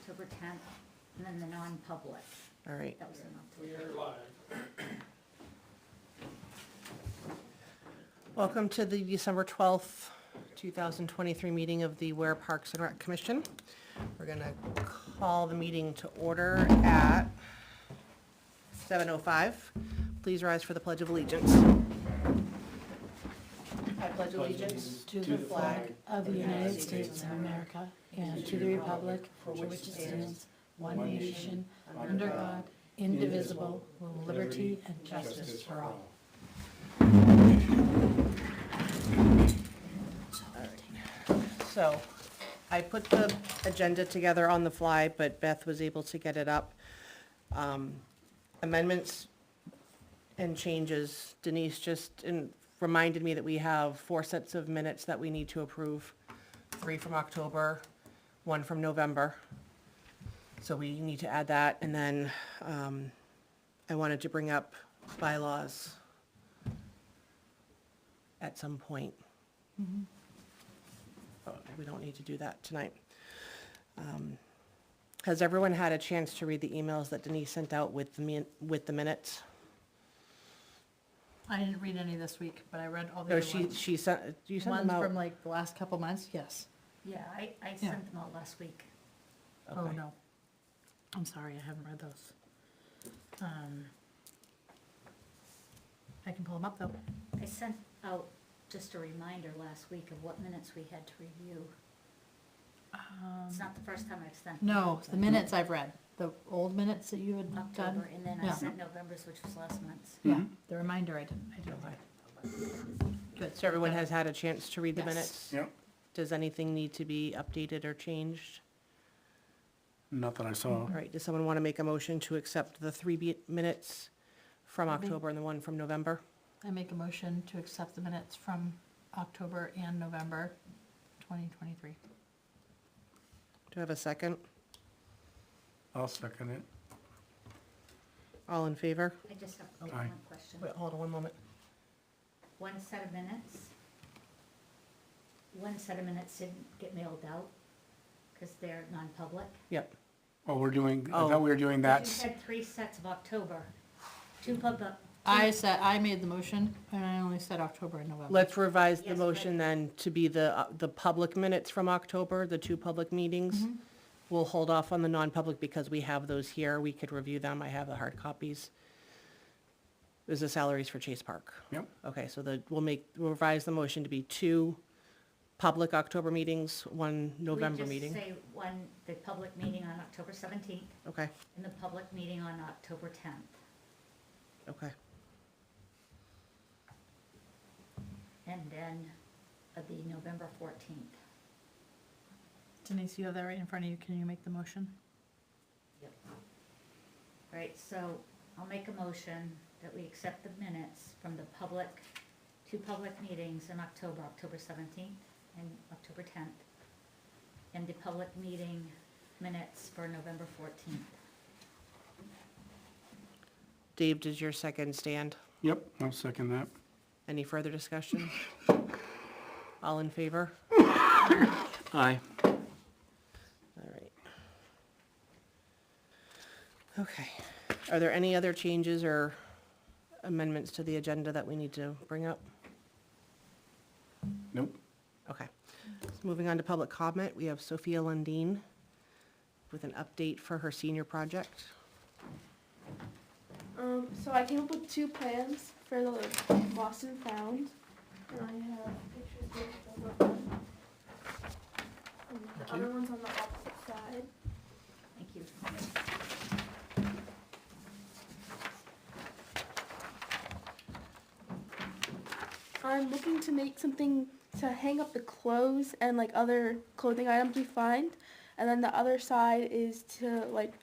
October 10th, and then the non-public. All right. That was in We October. are live. Welcome to the December 12th, 2023 meeting of the Ware Parks and Rec Commission. We're going to call the meeting to order at 7:05. Please rise for the Pledge of Allegiance. I pledge allegiance To the flag of the United States of America and to the republic for which it stands, one nation, under God, indivisible, with liberty and justice for all. So, I put the agenda together on the fly, but Beth was able to get it up. Amendments and changes, Denise just reminded me that we have 4 sets of minutes that we need to approve. 3 from October, 1 from November. So we need to add that, and then I wanted to bring up bylaws at some point. But we don't need to do that tonight. Has everyone had a chance to read the emails that Denise sent out with the minutes? I didn't read any this week, but I read all the No, other ones. she sent, you sent Ones them out? from like the last couple months, yes. Yeah, I sent them out last week. Oh, Okay. no. I'm sorry, I haven't read those. I can pull them up though. I sent out just a reminder last week of what minutes we had to review. It's not the first time I've sent. No, the minutes I've read, the old minutes that you had done. October, and then I Yeah. sent November's, which was last month's. Yeah, the reminder I didn't read. Good. So everyone has had a chance to read the Yes. minutes? Yep, Does anything need to be updated or changed? not that I saw. All right, does someone want to make a motion to accept the 3 minutes from I think- October and the 1 from November? I make a motion to accept the minutes from October and November 2023. Do I have a second? I'll second it. All in favor? I just have Aye. one question. Wait, hold on one moment. One set of minutes didn't get mailed out because they're non-public. Yep. Oh, I Oh. thought we were doing But that. you had 3 sets of October, 2 public. I made the motion, and I only said October and November. Let's revise the Yes, motion then to be the public minutes from October, the 2 public meetings. Mhm. We'll hold off on the non-public because we have those here. We could review them. I have the hard copies. There's the salaries for Chase Park. Yep. Okay, so we'll revise the motion to be 2 public October meetings, 1 November meeting. We just say the public meeting on October 17th Okay, and the public meeting on October 10th. okay. And then the November 14th. Denise, you have that right in front of you. Can you make the motion? Yep. Right, so I'll make a motion that we accept the minutes from the 2 public meetings in October, October 17th and October 10th, and the public meeting minutes for November 14th. Dave, does your second stand? Yep, I'll second that. Any further discussion? All in favor? Aye. All right. Okay. Are there any other changes or amendments to the agenda that we need to bring up? Nope. Okay. So moving on to public comment, we have Sophia Lundeen with an update for her senior project. So I came up with 2 plans for the Boston Found, and I have pictures of both of them. And the other one's on the opposite side. Thank you. I'm looking to make something to hang up the clothes and like other clothing items we find, and then the other side is to like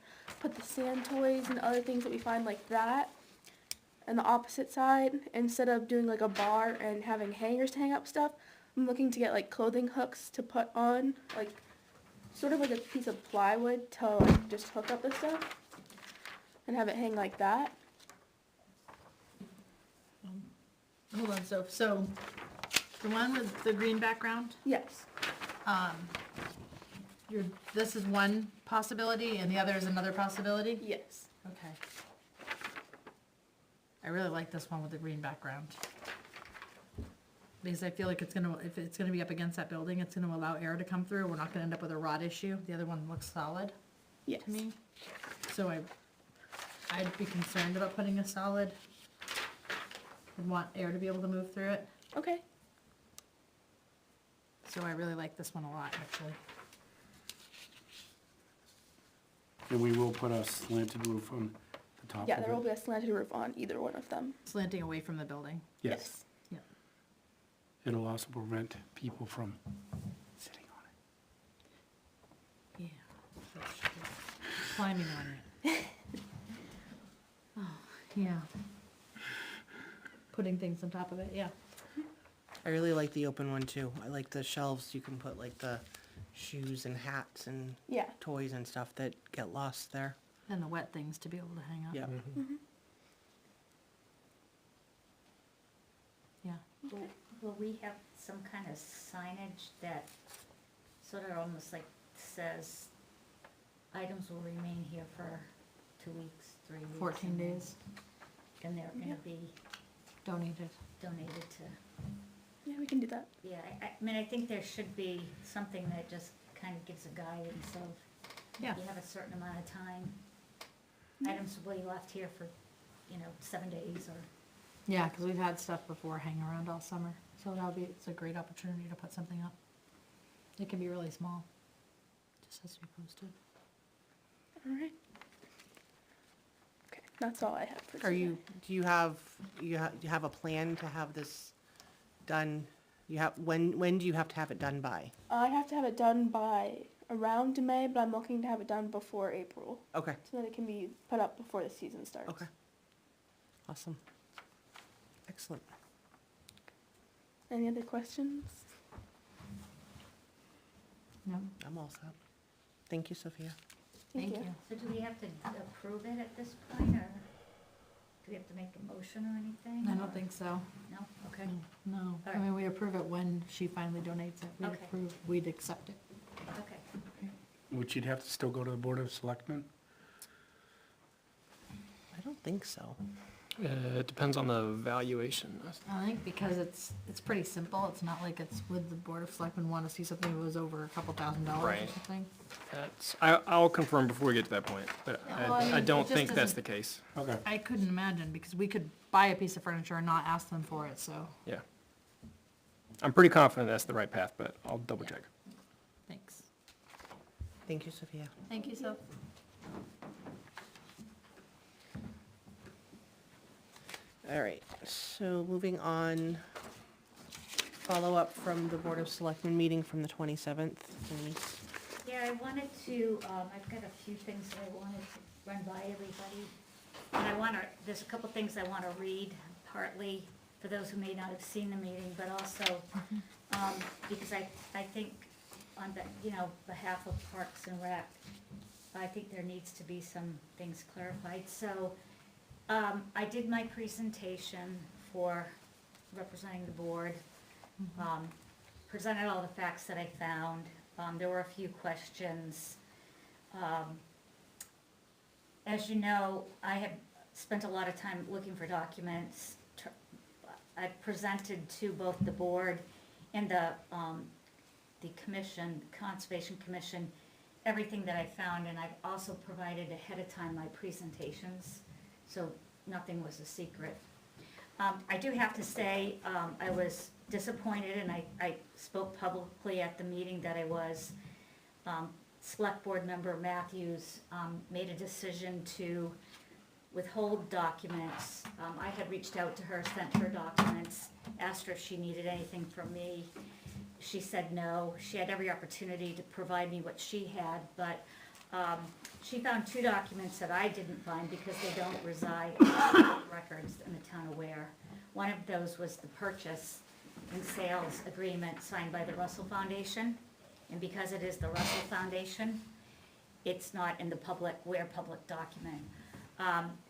put the sand toys and other things that we find like that. And the opposite side, instead of doing like a bar and having hangers to hang up stuff, I'm looking to get like clothing hooks to put on, like sort of like a piece of plywood to like just hook up the stuff and have it hang like that. Hold on, so the one with the green background, Yes. this is one possibility and the other is another possibility? Yes. Okay. I really like this one with the green background. Because I feel like it's gonna, if it's gonna be up against that building, it's gonna allow air to come through. We're not gonna end up with a rot issue. The other one looks solid Yes. to me. So I'd be concerned about putting a solid. I'd want air to be able to move through it. Okay. So I really like this one a lot, actually. And we will put a slanted roof on the top of it. Yeah, there will be a slanted roof on either one of them. Slanting away from the building. Yes. Yeah. It'll also prevent people from sitting on it. Yeah. That's true. Climbing on it. Oh, yeah. Putting things on top of it, yeah. I really like the open one too. I like the shelves, you can put like the shoes and hats and Yeah. toys and stuff that get lost there. And the wet things to be able to hang up. Yeah. Yeah. Will we have some kind of signage that sort of almost like says items will remain here for 2 weeks, 3 weeks? 14 and then- days And they're gonna be donated. donated to, Yeah, we can do that. yeah, I mean, I think there should be something that just kind of gives a guidance of, Yeah. you have a certain amount of time. Items will be left here for, 7 days or, Yeah, because we've had stuff before hang around all summer, so it's a great opportunity to put something up. It can be really small, just has to be posted. All right. Okay, that's all I have for today. Do you have a plan to have this done? When do you have to have it done by? I have to have it done by around May, but I'm looking to have it done before April, Okay, so that it can be put up before the season starts. okay. Awesome. Excellent. Any other questions? No, I'm all set. Thank you, Sophia. thank you. so do we have to approve it at this point, or do we have to make a motion or anything? I or- don't think so. No, okay, No, I Alright. mean, we approve it when she finally donates it. We'd Okay. approve, we'd accept it. okay. Which you'd have to still go to the Board of Selectmen? I don't think so. It depends on the valuation. I think because it's pretty simple, it's not like it's with the Board of Selectmen want to see something that was over a couple $1,000 or Right. something. I'll confirm before we get to that point, but Yeah, well, I mean, I it don't just think that's doesn't- the case. Okay. I couldn't imagine, because we could buy a piece of furniture and not ask them for it, so, Yeah. I'm pretty confident that's the right path, but I'll double check. thanks. Thank you, Sophia. Thank you, Soph. All right, so moving on, follow up from the Board of Selectmen meeting from the 27th. Denise? Yeah, I wanted to, I've got a few things that I wanted to run by everybody. And there's a couple things I wanna read, partly for those who may not have seen the meeting, but also, because I think on behalf of Parks and Rec, I think there needs to be some things clarified. So, I did my presentation for representing the board, presented all the facts that I found. There were a few questions. As you know, I have spent a lot of time looking for documents. I presented to both the board and the commission, Conservation Commission, everything that I found, and I've also provided ahead of time my presentations, so nothing was a secret. I do have to say, I was disappointed, and I spoke publicly at the meeting that I was. Select Board Member Matthews made a decision to withhold documents. I had reached out to her, sent her documents, asked her if she needed anything from me. She said no. She had every opportunity to provide me what she had, but she found 2 documents that I didn't find because they don't reside in the records in the town of Ware. One of those was the purchase and sales agreement signed by the Russell Foundation. And because it is the Russell Foundation, it's not in the Ware public document.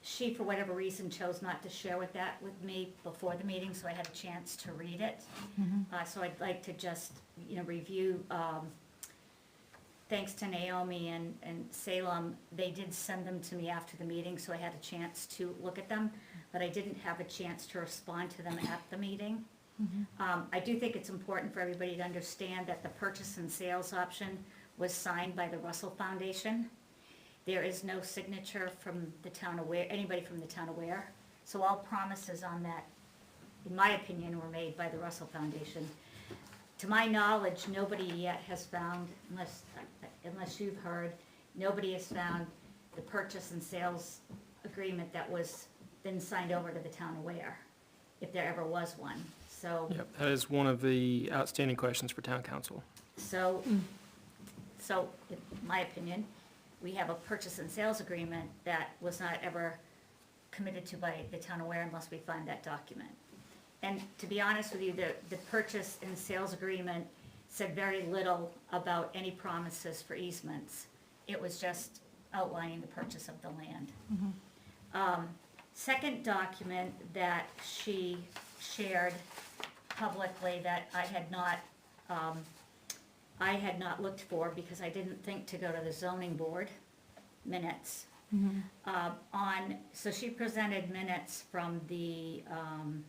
She, for whatever reason, chose not to share with me before the meeting, so I had a chance to read it. So I'd like to just, review thanks to Naomi and Salem, they did send them to me after the meeting, so I had a chance to look at them, but I didn't have a chance to respond to them at the meeting. I do think it's important for everybody to understand that the purchase and sales option was signed by the Russell Foundation. There is no signature from the town of Ware, anybody from the town of Ware. So all promises on that, in my opinion, were made by the Russell Foundation. To my knowledge, nobody yet has found, unless you've heard, nobody has found the purchase and sales agreement that was then signed over to the town of Ware, if there ever was one. So, Yep, that is one of the outstanding questions for town council. so, in my opinion, we have a purchase and sales agreement that was not ever committed to by the town of Ware unless we find that document. And to be honest with you, the purchase and sales agreement said very little about any promises for easements. It was just outlining the purchase of the land. Second document that she shared publicly that I had not looked for because I didn't think to go to the zoning board minutes. So she presented minutes from the, I'm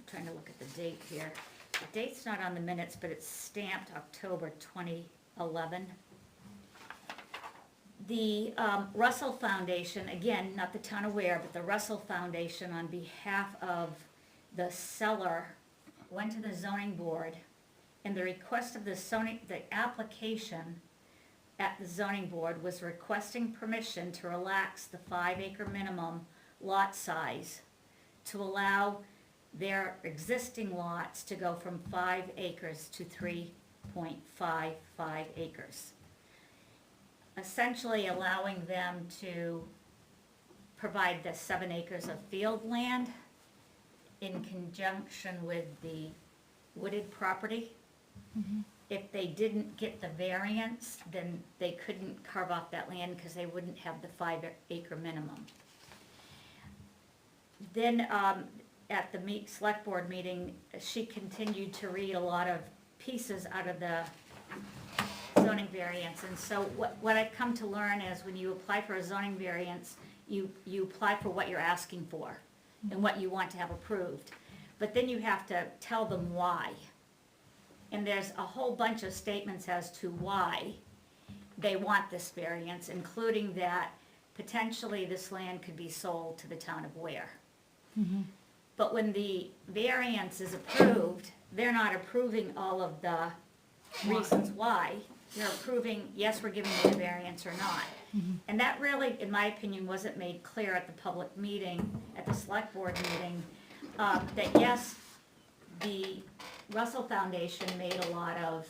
trying to look at the date here. The date's not on the minutes, but it's stamped October 2011. The Russell Foundation, again, not the town of Ware, but the Russell Foundation, on behalf of the seller, went to the zoning board, and the request of the application at the zoning board was requesting permission to relax the 5-acre minimum lot size to allow their existing lots to go from 5 acres to 3.55 acres. Essentially allowing them to provide the 7 acres of field land in conjunction with the wooded property. If they didn't get the variance, then they couldn't carve off that land because they wouldn't have the 5-acre minimum. Then at the select board meeting, she continued to read a lot of pieces out of the zoning variance. And so what I've come to learn is when you apply for a zoning variance, you apply for what you're asking for and what you want to have approved. But then you have to tell them why. And there's a whole bunch of statements as to why they want this variance, including that potentially this land could be sold to the town of Ware. But when the variance is approved, they're not approving all of the reasons why. They're approving, yes, we're giving you the variance or not. And that really, in my opinion, wasn't made clear at the public meeting, at the select board meeting, that yes, the Russell Foundation made a lot of,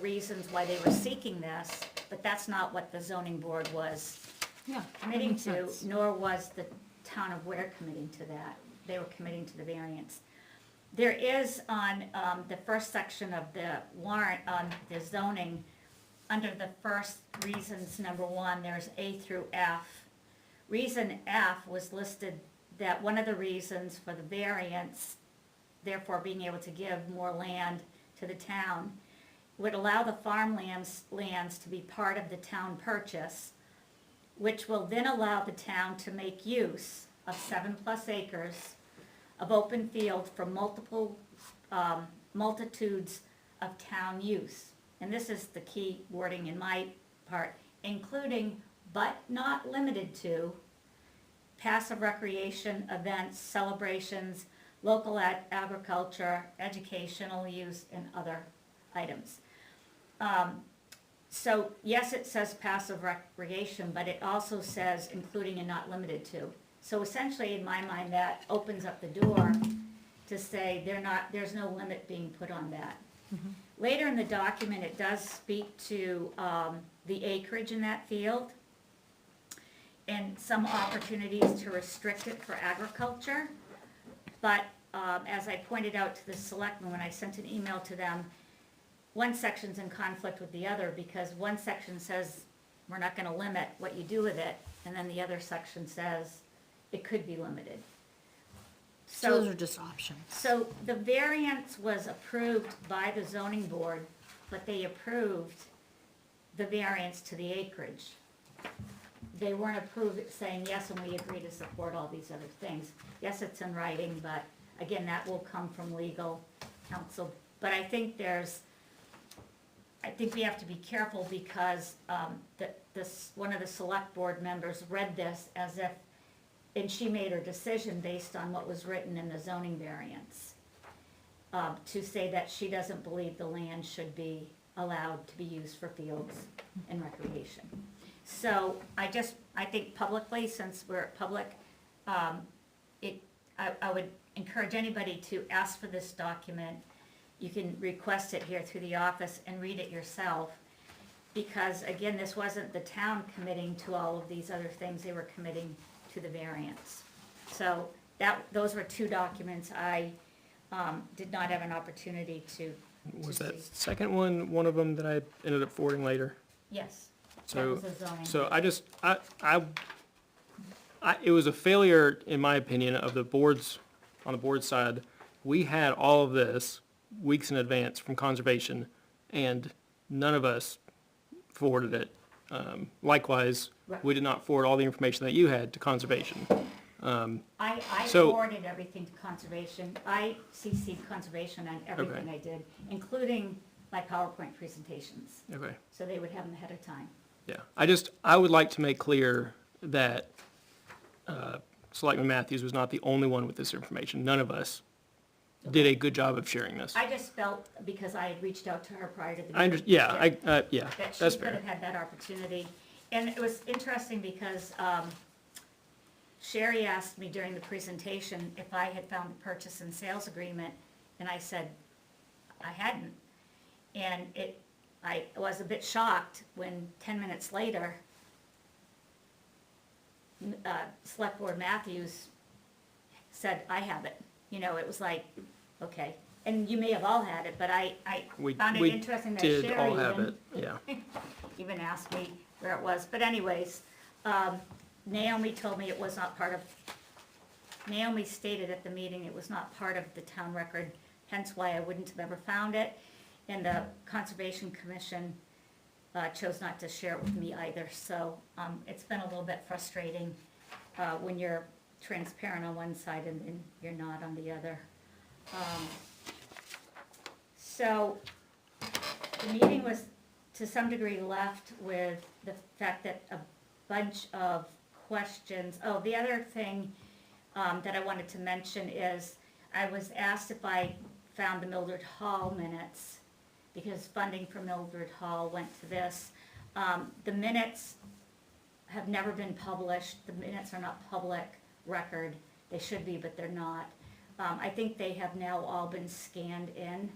reasons why they were seeking this, but that's not what the zoning board was Yeah. committing to, nor was the town of Ware committing to that. They were committing to the variance. There is on the first section of the warrant, on the zoning, under the first reasons, number 1, there's A through F. Reason F was listed that one of the reasons for the variance, therefore being able to give more land to the town, would allow the farmlands to be part of the town purchase, which will then allow the town to make use of 7+ acres of open field for multitudes of town use. And this is the key wording in my part, including but not limited to passive recreation, events, celebrations, local agriculture, educational use, and other items. So yes, it says passive recreation, but it also says including and not limited to. So essentially, in my mind, that opens up the door to say there's no limit being put on that. Later in the document, it does speak to the acreage in that field and some opportunities to restrict it for agriculture. But as I pointed out to the selectmen when I sent an email to them, one section's in conflict with the other because one section says we're not going to limit what you do with it, and then the other section says it could be limited. So those are just options. So the variance was approved by the zoning board, but they approved the variance to the acreage. They weren't approved saying, yes, and we agree to support all these other things. Yes, it's in writing, but again, that will come from legal counsel. But I think we have to be careful because, one of the select board members read this as if, and she made her decision based on what was written in the zoning variance, to say that she doesn't believe the land should be allowed to be used for fields and recreation. So I think publicly, since we're public, I would encourage anybody to ask for this document. You can request it here through the office and read it yourself. Because again, this wasn't the town committing to all of these other things, they were committing to the variance. So those were two documents I did not have an opportunity to Was see. that second one of them that I ended up forwarding later? Yes, that So, was the zoning. so it was a failure, in my opinion, of the boards, on the board side. We had all of this weeks in advance from conservation, and none of us forwarded it. Likewise, we did not forward all the information that you had to conservation. I so- forwarded everything to conservation. I CC'd conservation on everything I did, including my PowerPoint presentations, Okay, so they would have them ahead of time. yeah. I would like to make clear that Selectman Matthews was not the only one with this information. None of us did a good job of sharing this. I just felt, because I had reached out to her prior to the I meeting. yeah, that- yeah, That she that's could fair. have had that opportunity. And it was interesting because Sherry asked me during the presentation if I had found a purchase and sales agreement, and I said I hadn't. And I was a bit shocked when 10 minutes later, Select Board Matthews said, I have it. You know, it was like, okay. And you may have all had it, but I We found it interesting that Sherry did all have even- it, yeah. even asked me where it was. But anyways, Naomi told me it was not part of, Naomi stated at the meeting it was not part of the town record, hence why I wouldn't have ever found it. And the Conservation Commission chose not to share it with me either. So it's been a little bit frustrating when you're transparent on one side and then you're not on the other. So the meeting was to some degree left with the fact that a bunch of questions, oh, the other thing that I wanted to mention is I was asked if I found the Mildred Hall minutes, because funding for Mildred Hall went to this. The minutes have never been published, the minutes are not public record, they should be, but they're not. I think they have now all been scanned in.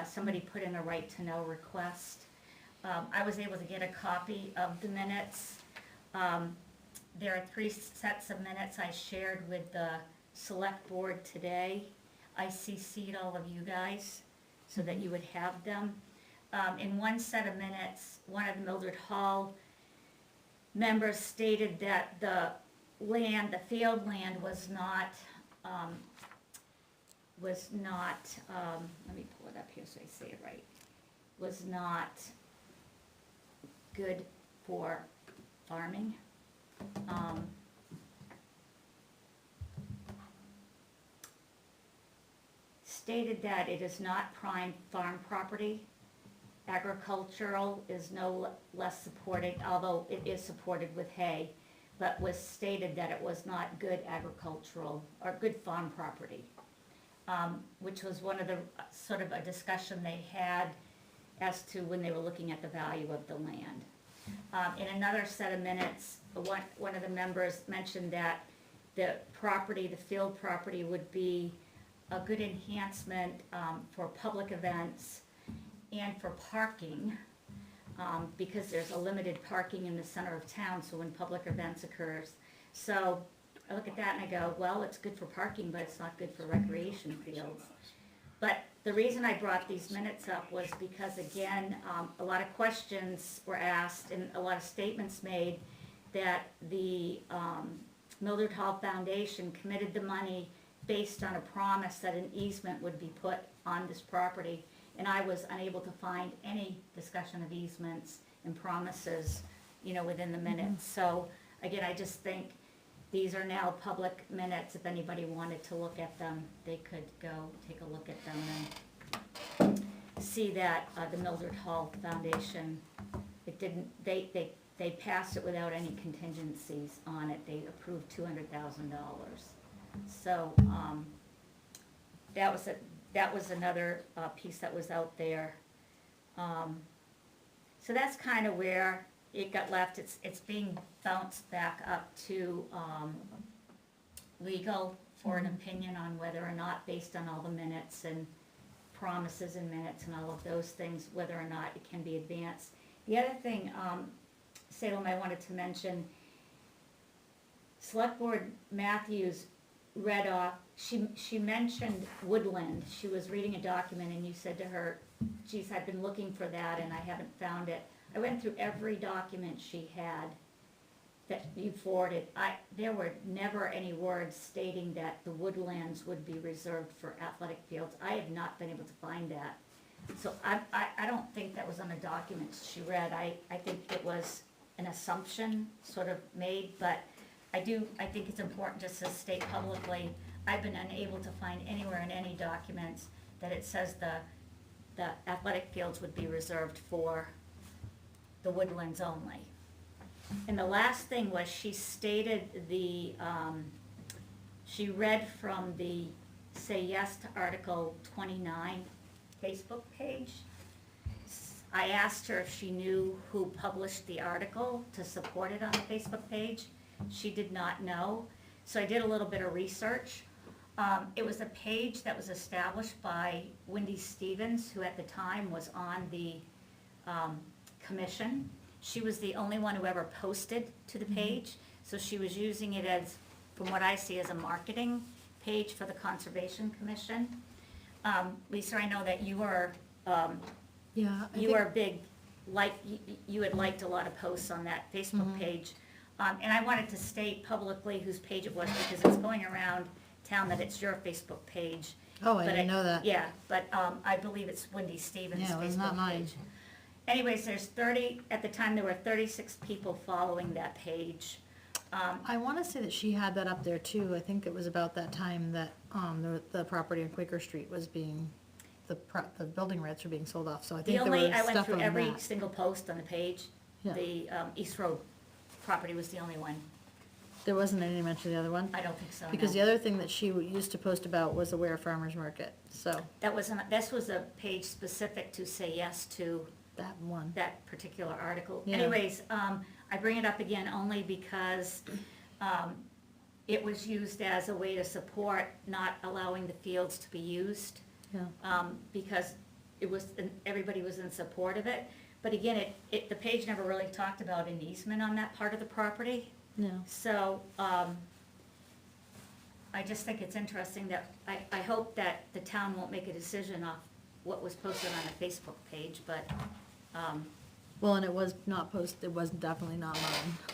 Somebody put in a right-to-know request. I was able to get a copy of the minutes. There are 3 sets of minutes I shared with the select board today. I CC'd all of you guys so that you would have them. In one set of minutes, one of the Mildred Hall members stated that the land, the field land was not, let me pull it up here so I say it right, was not good for farming. Stated that it is not prime farm property. Agricultural is no less supported, although it is supported with hay, but was stated that it was not good agricultural or good farm property, which was one of the, sort of a discussion they had as to when they were looking at the value of the land. In another set of minutes, one of the members mentioned that the property, the field property would be a good enhancement for public events and for parking, because there's a limited parking in the center of town, so when public events occurs. So I look at that and I go, well, it's good for parking, but it's not good for recreation fields. But the reason I brought these minutes up was because, again, a lot of questions were asked and a lot of statements made that the Mildred Hall Foundation committed the money based on a promise that an easement would be put on this property, and I was unable to find any discussion of easements and promises, within the minutes. So, again, I just think these are now public minutes. If anybody wanted to look at them, they could go take a look at them and see that the Mildred Hall Foundation, it didn't, they passed it without any contingencies on it. They approved $200,000. So, that was another piece that was out there. So that's kind of where it got left. It's being bounced back up to legal for an opinion on whether or not, based on all the minutes and promises and minutes and all of those things, whether or not it can be advanced. The other thing, Salem, I wanted to mention, Select Board Matthews read off, she mentioned woodland. She was reading a document and you said to her, geez, I've been looking for that and I haven't found it. I went through every document she had that you forwarded. There were never any words stating that the woodlands would be reserved for athletic fields. I have not been able to find that. So I don't think that was on the documents she read. I think it was an assumption sort of made, but I think it's important just to state publicly, I've been unable to find anywhere in any documents that it says the athletic fields would be reserved for the woodlands only. And the last thing was she stated she read from the Say Yes to Article 29 Facebook page. I asked her if she knew who published the article to support it on the Facebook page. She did not know, so I did a little bit of research. It was a page that was established by Wendy Stevens, who at the time was on the commission. She was the only one who ever posted to the page, so she was using it as, from what I see, as a marketing page for the Conservation Commission. Lisa, I know that you were, you were a big, you had liked a lot of posts on that Facebook page. And I wanted to state publicly whose page it was, because it's going around town that it's your Facebook page. Oh, I But didn't know that. Yeah, but I believe it's Wendy Stevens' Yeah, it was Facebook not mine. page. Anyways, at the time, there were 36 people following that page. I want to say that she had that up there too. I think it was about that time that the property on Quaker Street was being, the building rights were being sold off, so I think there was I went stuff through on every that. single post on the page. Yeah. The East Road property was the only one. There wasn't any mention of the other one? I don't think so, Because the no. other thing that she used to post about was the Ware Farmers Market, so This was a page specific to Say Yes to that one. that particular article. Yeah. Anyways, I bring it up again only because it was used as a way to support not allowing the fields to be used, Yeah. because everybody was in support of it. But again, the page never really talked about an easement on that part of the property. No. So, I just think it's interesting that, I hope that the town won't make a decision off what was posted on a Facebook page, but, Well, and it was not posted, it was definitely not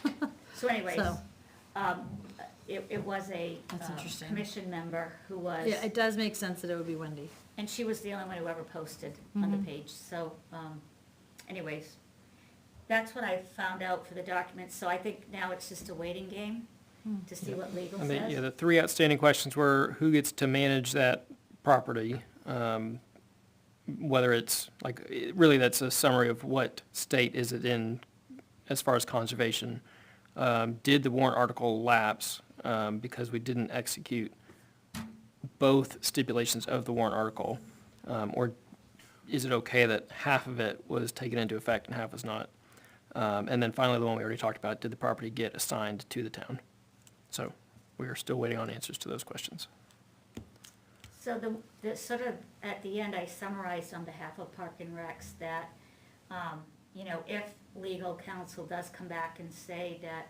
mine. so anyways, So- it was a That's interesting. commission member who was, Yeah, it does make sense that it would be Wendy. and she was the only one who ever posted on the page, so, anyways, that's what I found out for the documents, so I think now it's just a waiting game to see what legal And says. the three outstanding questions were, who gets to manage that property? Whether it's, really that's a summary of what state is it in as far as conservation. Did the warrant article lapse because we didn't execute both stipulations of the warrant article? Or is it okay that half of it was taken into effect and half was not? And then finally, the one we already talked about, did the property get assigned to the town? So we are still waiting on answers to those questions. So the sort of, at the end, I summarized on behalf of Park and Recs that, if legal counsel does come back and say that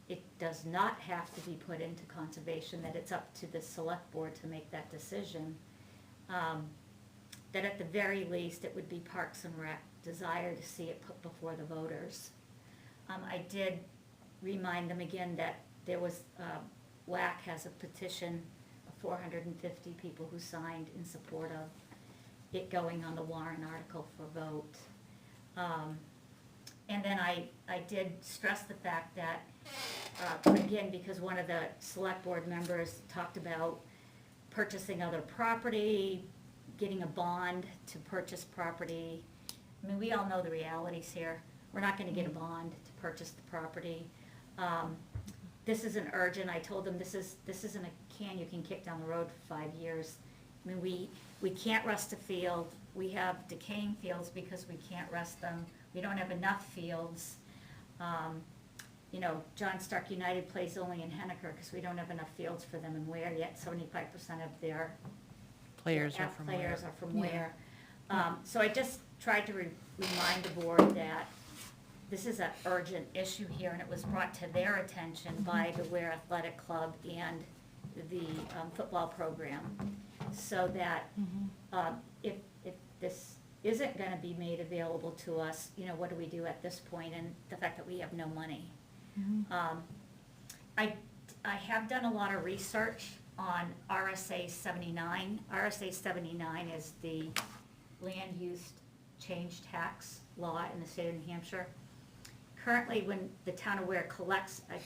it does not have to be put into conservation, that it's up to the select board to make that decision, that at the very least, it would be Parks and Rec desire to see it put before the voters. I did remind them again that there was, WAC has a petition 450 people who signed in support of it going on the warrant article for vote. And then I did stress the fact that, again, because one of the select board members talked about purchasing other property, getting a bond to purchase property. I mean, we all know the realities here. We're not gonna get a bond to purchase the property. This isn't urgent. I told them this isn't a can you can kick down the road for 5 years. I mean, we can't rest a field. We have decaying fields because we can't rest them. We don't have enough fields. You know, John Stark United plays only in Henniker because we don't have enough fields for them in Ware yet. 75% of their Players are from players where? are from Ware. So I just tried to remind the board that this is an urgent issue here, and it was brought to their attention by the Ware Athletic Club and the football program. So that if this isn't gonna be made available to us, you know, what do we do at this point? And the fact that we have no money. I have done a lot of research on RSA 79. RSA 79 is the land use change tax law in the state of New Hampshire. Currently, when the town of Ware collects a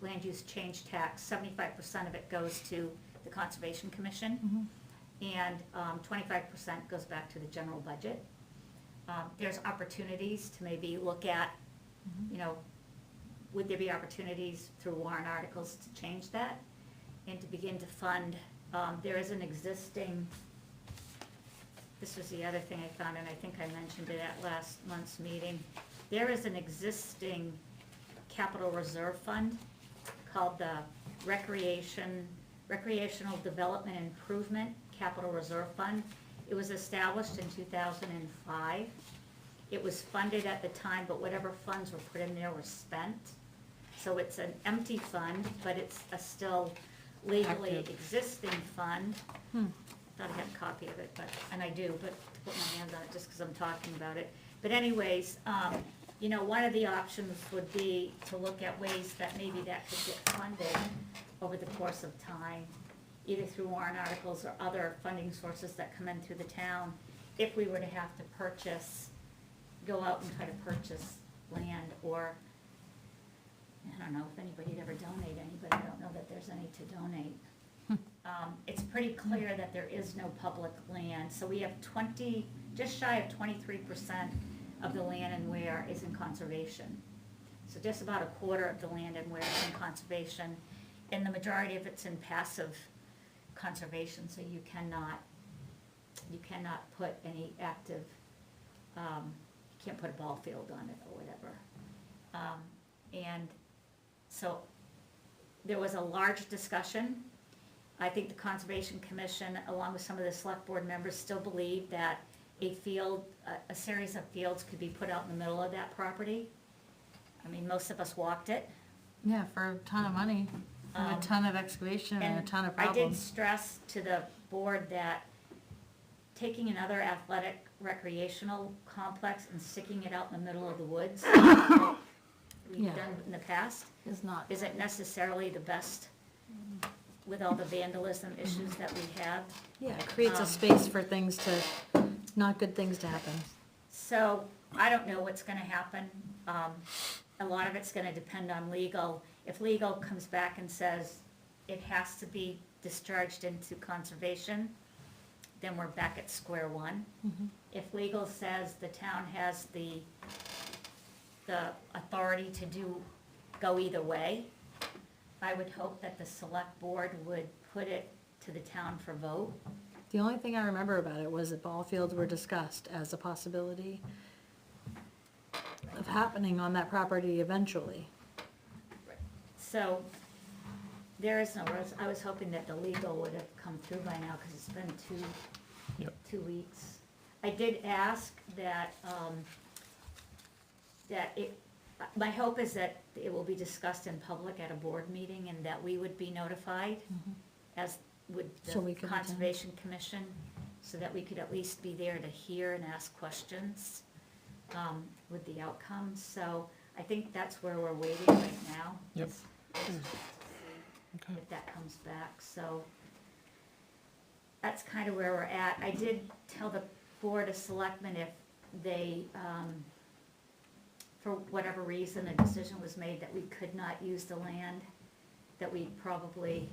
land use change tax, 75% of it goes to the Conservation Commission, and 25% goes back to the general budget. There's opportunities to maybe look at, you know, would there be opportunities through warrant articles to change that and to begin to fund? There is an existing, this was the other thing I found, and I think I mentioned it at last month's meeting. There is an existing capital reserve fund called the Recreational Development Improvement Capital Reserve Fund. It was established in 2005. It was funded at the time, but whatever funds were put in there were spent. So it's an empty fund, but it's a still legally Active. existing fund. Thought I had a copy of it, but, and I do, but to put my hands on it just because I'm talking about it. But anyways, you know, one of the options would be to look at ways that maybe that could get funded over the course of time, either through warrant articles or other funding sources that come in through the town, if we were to have to go out and try to purchase land, or, I don't know if anybody'd ever donate any, but I don't know that there's any to donate. It's pretty clear that there is no public land, so we have just shy of 23% of the land in Ware is in conservation. So just about a quarter of the land in Ware is in conservation, and the majority of it's in passive conservation, so you cannot put any active, you can't put a ball field on it or whatever. And so there was a large discussion. I think the Conservation Commission, along with some of the select board members, still believe that a series of fields could be put out in the middle of that property. I mean, most of us walked it. Yeah, for a ton of money, and a ton of excavation and a ton of I did problems. stress to the board that taking another athletic recreational complex and sticking it out in the middle of the woods, like we've Yeah. done in the past, Is not, isn't necessarily the best with all the vandalism issues that we have. yeah, it creates Um, a space for things not good things to happen. So, I don't know what's gonna happen. A lot of it's gonna depend on legal. If legal comes back and says it has to be discharged into conservation, then we're back at square one. If legal says the town has the authority to go either way, I would hope that the select board would put it to the town for vote. The only thing I remember about it was that ball fields were discussed as a possibility of happening on that property eventually. So, there is no, I was hoping that the legal would have come through by now, because it's been Yep. 2 weeks. I did ask that, my hope is that it will be discussed in public at a board meeting, and that we would be notified, as would So we the could attend. Conservation Commission, so that we could at least be there to hear and ask questions, with the outcomes. So, I think that's where we're waiting right now. Yep. is to see Okay. if that comes back. So, that's kind of where we're at. I did tell the Board of Selectmen if they, for whatever reason, a decision was made that we could not use the land, that we'd probably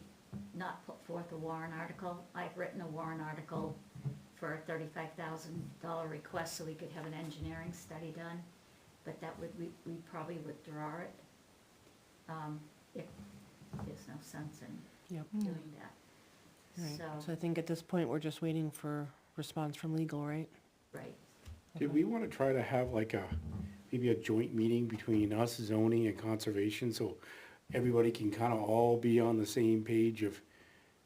not put forth a warrant article. I've written a warrant article for a $35,000 request so we could have an engineering study done, but that would, we'd probably withdraw it, if there's no sense in Yep. doing that. Right. So, So I think at this point, we're just waiting for response from legal, right? right. Did we wanna try to have like maybe a joint meeting between us, zoning and conservation, so everybody can kinda all be on the same page of,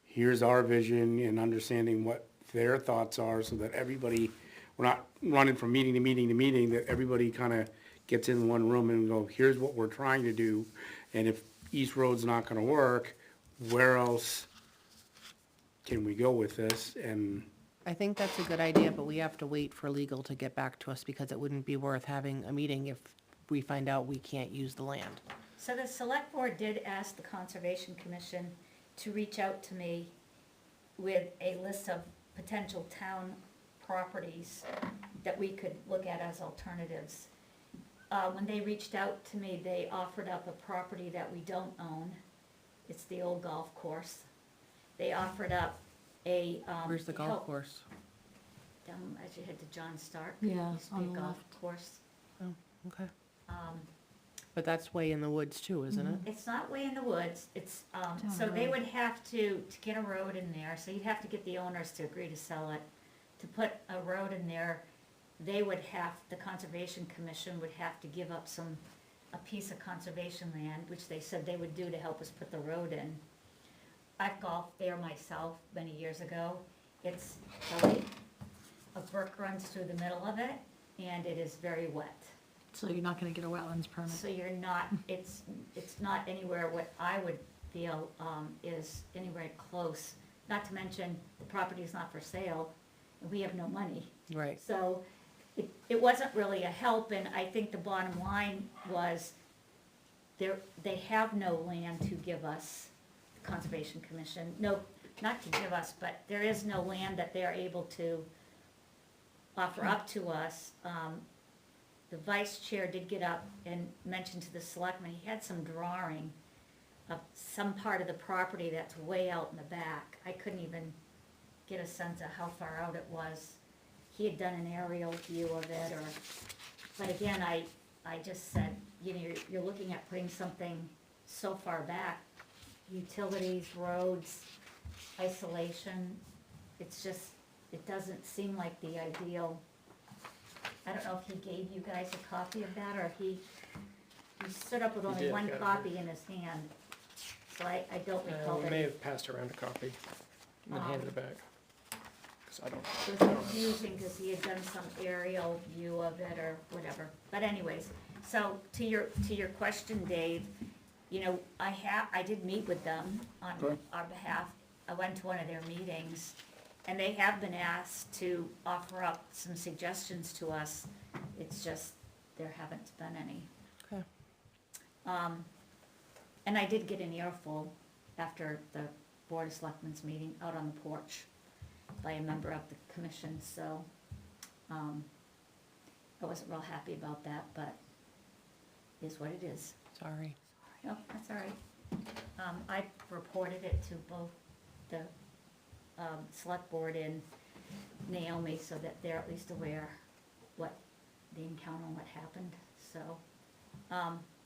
here's our vision and understanding what their thoughts are, so that everybody, we're not running from meeting to meeting to meeting, that everybody kinda gets in one room and go, here's what we're trying to do, and if East Road's not gonna work, where else can we go with this? And I think that's a good idea, but we have to wait for legal to get back to us, because it wouldn't be worth having a meeting if we find out we can't use the land. So the select board did ask the Conservation Commission to reach out to me with a list of potential town properties that we could look at as alternatives. When they reached out to me, they offered up a property that we don't own. It's the old golf course. They offered up a, Where's the golf course? down as you head to John Stark. Yeah, Used to be on a the golf left. course. Oh, okay. Um, But that's way in the woods too, isn't it? It's not way in the woods, it's, Down so the they road. would have to get a road in there, so you'd have to get the owners to agree to sell it. To put a road in there, they would have, the Conservation Commission would have to give up a piece of conservation land, which they said they would do to help us put the road in. I've golfed there myself many years ago. It's hilly, a brook runs through the middle of it, and it is very wet. So you're not gonna get a wetlands permit. So you're not, it's not anywhere what I would feel, is anywhere close. Not to mention, the property is not for sale, and we have no money. Right. So it wasn't really a help, and I think the bottom line was, they have no land to give us, the Conservation Commission, no, not to give us, but there is no land that they're able to offer up to us. The vice chair did get up and mention to the selectmen, he had some drawing of some part of the property that's way out in the back. I couldn't even get a sense of how far out it was. He had done an aerial view of it, but again, I just said, you know, you're looking at putting something so far back, utilities, roads, isolation, it's just, it doesn't seem like the ideal. I don't know if he gave you guys a copy of that, or if he stood up with He only did, one got it. copy in his hand. So I don't recall We that. may It have passed around a copy and then handed it back. 'Cause I don't. was confusing because he had done some aerial view of it or whatever. But anyways, so to your question, Dave, you know, I did meet with them on Okay. our behalf. I went to one of their meetings, and they have been asked to offer up some suggestions to us. It's just, there haven't been any. Okay. And I did get an earful after the Board of Selectmen's meeting out on the porch by a member of the commission, so, I wasn't real happy about that, but it is what it is. Sorry. No, that's all right. I reported it to both the, select board and Naomi, so that they're at least aware what the encounter, what happened, so,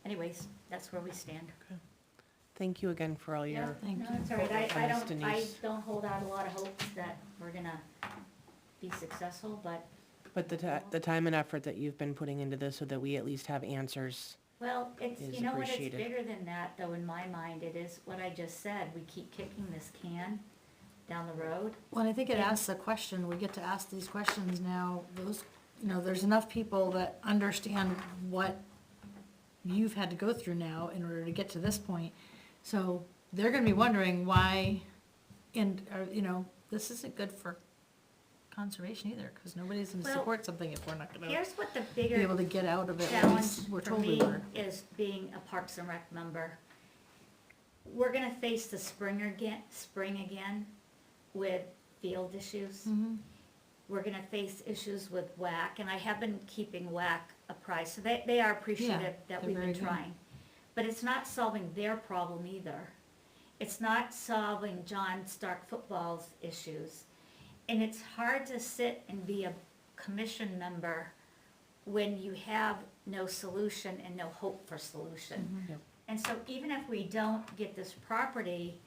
anyways, that's where we stand. Thank you again for all your, Thank No, you. that's all right, I Thanks, don't, I Denise. don't hold out a lot of hopes that we're gonna be successful, but, but the time and effort that you've been putting into this so that we at least have answers. well, it's, Is you know what, it's appreciated. bigger than that, though, in my mind, it is what I just said, we keep kicking this can down the road. Well, and I think it asks a question, we get to ask these questions now, those, you know, there's enough people that understand what you've had to go through now in order to get to this point. So they're gonna be wondering why, and, you know, this isn't good for conservation either, cause nobody's gonna Well, support something if we're not gonna Here's what the be bigger able to get out of it, at challenge least we're for told we me were. is being a Parks and Rec member. We're gonna face the spring again with field issues. Mm-hmm. We're gonna face issues with WAC, and I have been keeping WAC apprised, so they are appreciative that they're we've been very good. trying. But it's not solving their problem either. It's not solving John Stark football's issues. And it's hard to sit and be a commission member when you have no solution and no hope for solution. Yep. And so even if we don't get this property,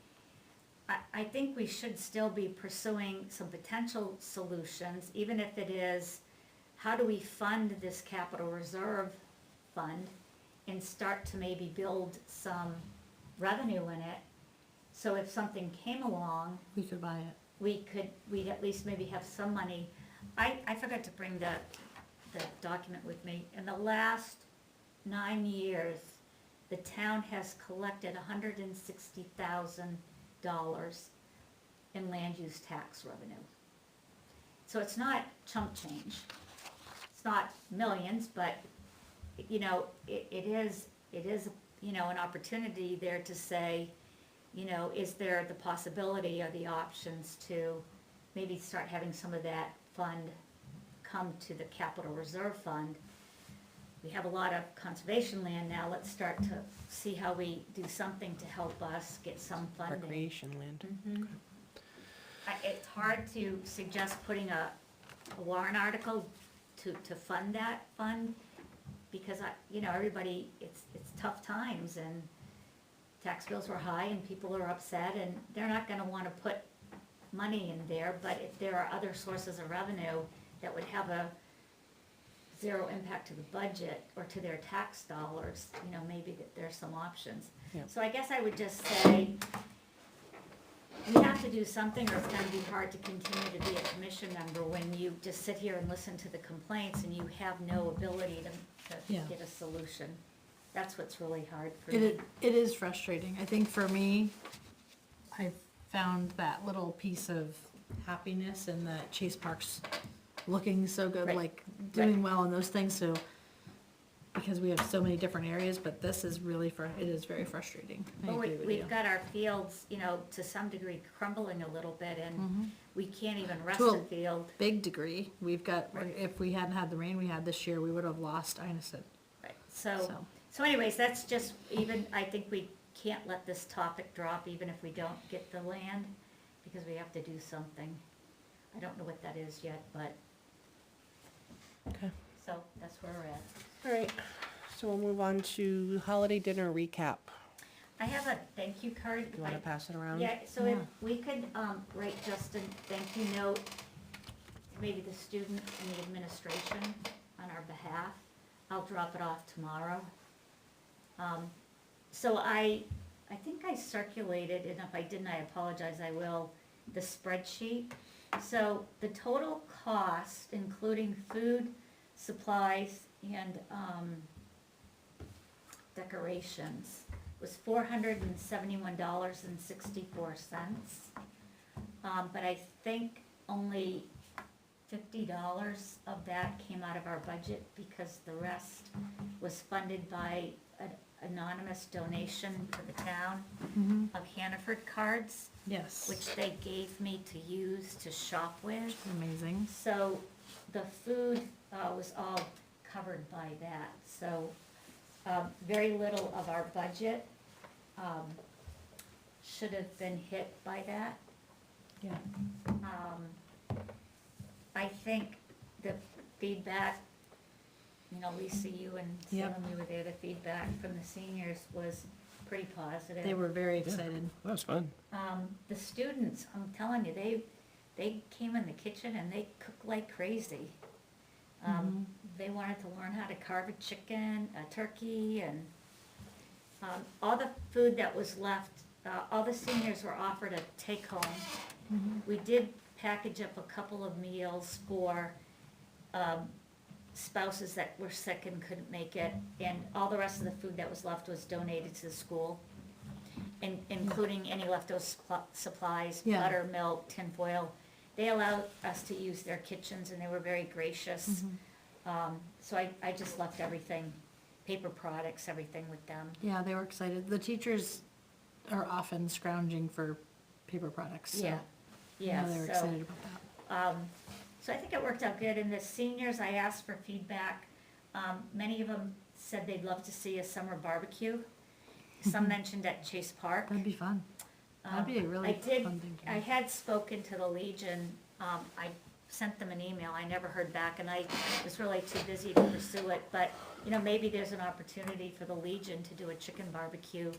I think we should still be pursuing some potential solutions, even if it is, how do we fund this capital reserve fund and start to maybe build some revenue in it? So if something came along, We could buy it. we'd at least maybe have some money. I forgot to bring the document with me. In the last 9 years, the town has collected $160,000 in land use tax revenue. So it's not chump change. It's not millions, but, you know, it is, you know, an opportunity there to say, you know, is there the possibility or the options to maybe start having some of that fund come to the capital reserve fund? We have a lot of conservation land now, let's start to see how we do something to help us get some funding. Recreation land. Mhm. It's hard to suggest putting a warrant article to fund that fund, because you know, everybody, it's tough times, and tax bills were high, and people are upset, and they're not gonna wanna put money in there, but if there are other sources of revenue that would have a zero impact to the budget or to their tax dollars, you know, maybe that there's some options. Yep. So I guess I would just say, we have to do something, or it's gonna be hard to continue to be a commission member when you just sit here and listen to the complaints and you have no ability to Yeah. get a solution. That's what's really hard for It me. is, it is frustrating. I think for me, I found that little piece of happiness in that Chase Park's looking so good, Right. like doing well in those things, so, because we have so many different areas, but this is really, it is very frustrating. I But agree with you. we've got our fields, you know, to some degree crumbling a little bit, and Mhm. we can't even rest To a a- field. Big degree, we've got, Right. if we hadn't had the rain we had this year, we would have lost Innisfil, Right. so. So anyways, that's just, even, I think we can't let this topic drop even if we don't get the land, because we have to do something. I don't know what that is yet, but, Okay. so that's where we're at. All right, so we'll move on to holiday dinner recap. I have a thank you card. You wanna pass it around? Yeah, so if Yeah. we could, write Justin thank you note, maybe the student and the administration on our behalf. I'll drop it off tomorrow. So I think I circulated, and if I didn't, I apologize, I will, the spreadsheet. So the total cost, including food, supplies, and, decorations, was $471.64. But I think only $50 of that came out of our budget, because the rest was funded by an anonymous donation to the town Mhm. of Hannaford cards, Yes. which they gave me to use to shop with. Amazing. So the food was all covered by that, so very little of our budget should have been hit by that. Yeah. I think the feedback, you know, Lisa, you and Yep. Salem, you were there, the feedback from the seniors was pretty positive. They were very excited. That was fun. The students, I'm telling you, they came in the kitchen and they cooked like crazy. They wanted to learn how to carve a chicken, a turkey, and, all the food that was left, all the seniors were offered a take-home. We did package up a couple of meals for, spouses that were sick and couldn't make it, and all the rest of the food that was left was donated to the school, including any leftover supplies, Yeah. butter, milk, tinfoil. They allowed us to use their kitchens, and they were very gracious. So I just left everything, paper products, everything with them. Yeah, they were excited. The teachers are often scrounging for paper products, so. Yeah, Yeah, know they were so, excited about that. so I think it worked out good, and the seniors, I asked for feedback. Many of them said they'd love to see a summer barbecue. Some mentioned at Chase Park. That'd be fun. That'd be a really I did, fun thing to I do. had spoken to the Legion, I sent them an email, I never heard back, and I was really too busy to pursue it, but, you know, maybe there's an opportunity for the Legion to do a chicken barbecue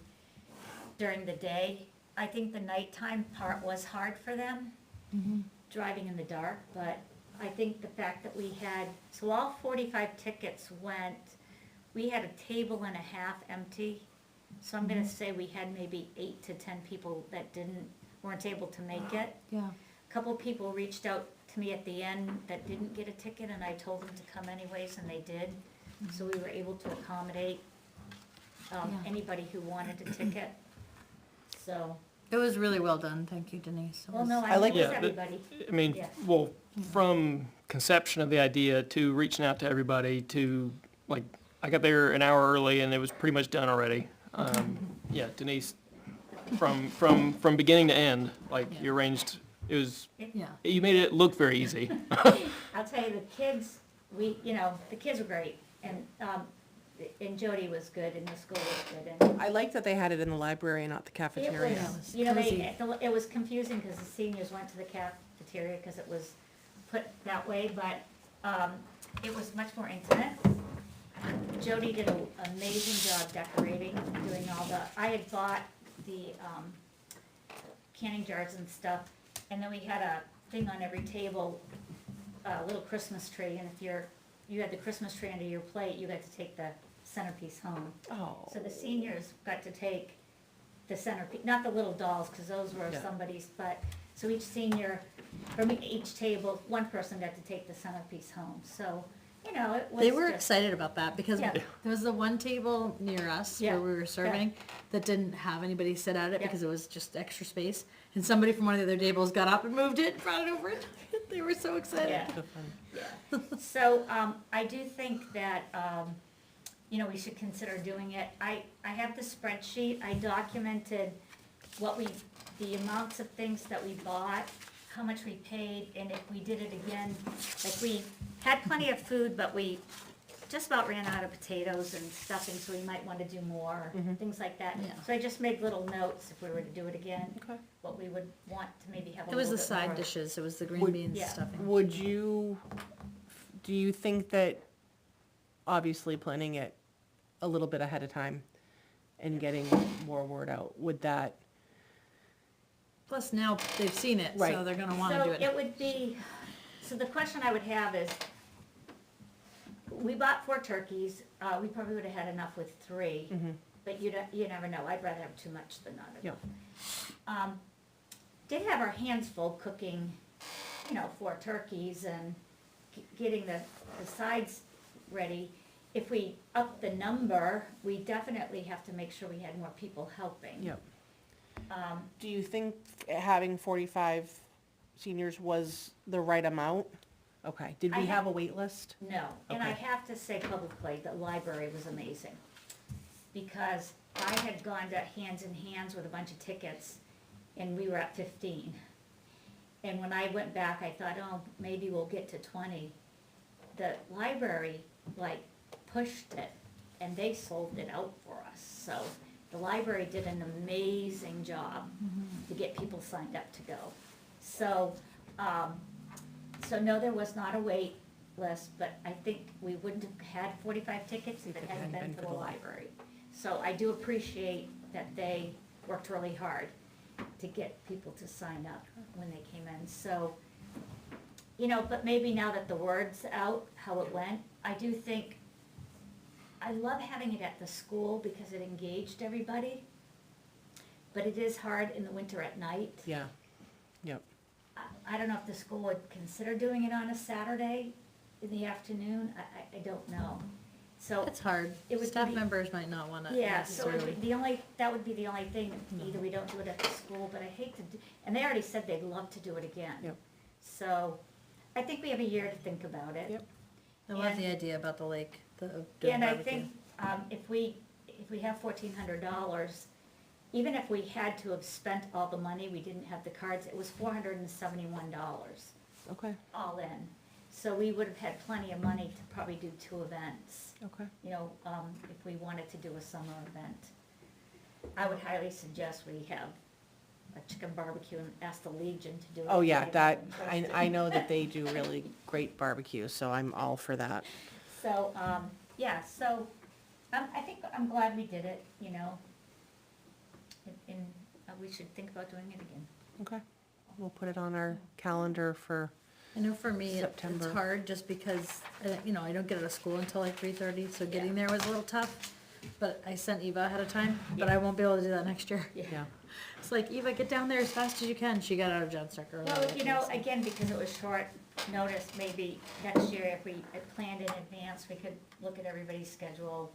during the day. I think the nighttime part was hard for them, driving in the dark, but I think the fact that we had, so all 45 tickets went, we had a table and a half empty, so I'm gonna say we had maybe 8 to 10 people that weren't able to make it. Yeah, Couple people reached out to me at the end that didn't get a ticket, and I told them to come anyways, and they did. So we were able to accommodate, Yeah. anybody who wanted a ticket, so, it was really well done, thank you Denise. It well, was- no, I I like- think it's Yeah, but- everybody. I mean, Yeah. well, from conception of the idea to reaching out to everybody to, like, I got there an hour early and it was pretty much done already. Yeah, Denise, from beginning to end, like, Yeah. you arranged, it was, Yeah, you made it look very easy. I'll tell you, the kids, the kids were great, and Jody was good, and the school was good, and I like that they had it in the library and not the it cafeteria. was, Yeah, it was it was confusing, because the seniors went to the cafeteria, because it was put that way, but, it was much more intimate. Jody did an amazing job decorating, doing all I had bought the, canning jars and stuff, and then we had a thing on every table, a little Christmas tree, and if you had the Christmas tree under your plate, you got to take the centerpiece home. Oh, So the seniors got to take the centerpiece, not the little dolls, because those were Yeah. somebody's, but, so each senior, from each table, one person got to take the centerpiece home, so, you know, it was they were just- excited about that because Yeah. there was the one table near us Yeah, where we were serving that didn't have anybody sit at it Yeah. because it was just extra space. And somebody from one of the other tables got up and moved it, and brought it over. They were so excited. Yeah. so fun. Yeah, so, I do think that, you know, we should consider doing it. I have the spreadsheet, I documented the amounts of things that we bought, how much we paid, and if we did it again, like, we had plenty of food, but we just about ran out of potatoes and stuffing, so we might wanna do more, things like that. Yeah. So I just made little notes if we were to do it again, Okay. what we would want to maybe have a It was little the bit side more. dishes, it was the green Would- beans Yeah. stuffing. Would you, do you think that, obviously planning it a little bit ahead of time and getting more word out, would that, Plus now they've seen it, so Right. they're gonna wanna do So it. it would be, so the question I would have is, we bought 4 turkeys, we probably would have had enough with 3, but you never know, I'd rather have too much than not Yeah. enough. Did have our hands full cooking, 4 turkeys and getting the sides ready. If we up the number, we definitely have to make sure we had more people helping. Yep. Do you think having 45 seniors was the right amount? Okay, did I we ha- have a wait list? No, and I Okay. have to say publicly, the library was amazing, because I had gone to Hands in Hands with a bunch of tickets, and we were at 15. And when I went back, I thought, oh, maybe we'll get to 20. The library, pushed it, and they sold it out for us, so the library did an amazing job to get people signed up to go. So, so no, there was not a wait list, but I think we wouldn't have had 45 tickets if it hadn't been for the library. So I do appreciate that they worked really hard to get people to sign up when they came in, so, but maybe now that the word's out, how it went, I do think, I love having it at the school because it engaged everybody, but it is hard in the winter at night. Yeah, yep. I don't know if the school would consider doing it on a Saturday in the afternoon, I don't know. So, It's hard. It would Staff be- members might not wanna yeah, so it would necessarily. be that would be the only thing, either we don't do it at the school, but I hate to do, and they already said they'd love to do it again. Yep. So, I think we have a year to think about it. Yep. I love and- the idea about the lake, doing And I barbecue. think, if we have $1,400, even if we had to have spent all the money, we didn't have the cards, it was $471 Okay, all in. So we would have had plenty of money to probably do 2 events, okay. you know, if we wanted to do a summer event. I would highly suggest we have a chicken barbecue and ask the Legion to do it. Oh, yeah, if that, they're I interested. know that they do really great barbecue, so I'm all for that. So, yeah, so, I think, I'm glad we did it, you know. And we should think about doing it again. Okay, we'll put it on our calendar for, I know for me, it's September. hard just because, you know, I don't get out of school until like 3:30, so getting there was a little tough. But I sent Eva ahead of time, but I won't be able to do that next year. yeah. It's like, Eva, get down there as fast as you can. She got out of John Stark early. Well, you know, again, because it was short notice, maybe next year, if we had planned in advance, we could look at everybody's schedule.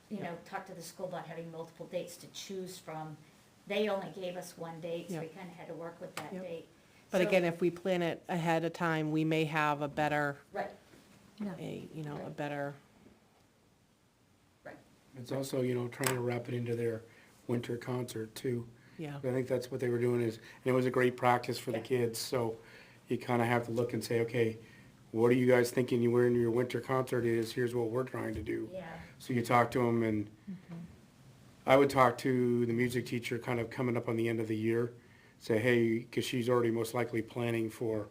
You know, talk to the school about having multiple dates to choose from. They only gave us one date, so we Yep. kinda had to work with that Yep. date. But So- again, if we plan it ahead of time, we may have a better, Right, Yeah. a better, right. It's also, you know, trying to wrap it into their winter concert too. yeah. I think that's what they were doing and it was a great practice for the Yeah. kids, so you kinda have to look and say, okay, what are you guys thinking where your winter concert is, here's what we're trying to do. Yeah, So you talk to them and I would talk to the music teacher kind of coming up on the end of the year, say, hey, cause she's already most likely planning for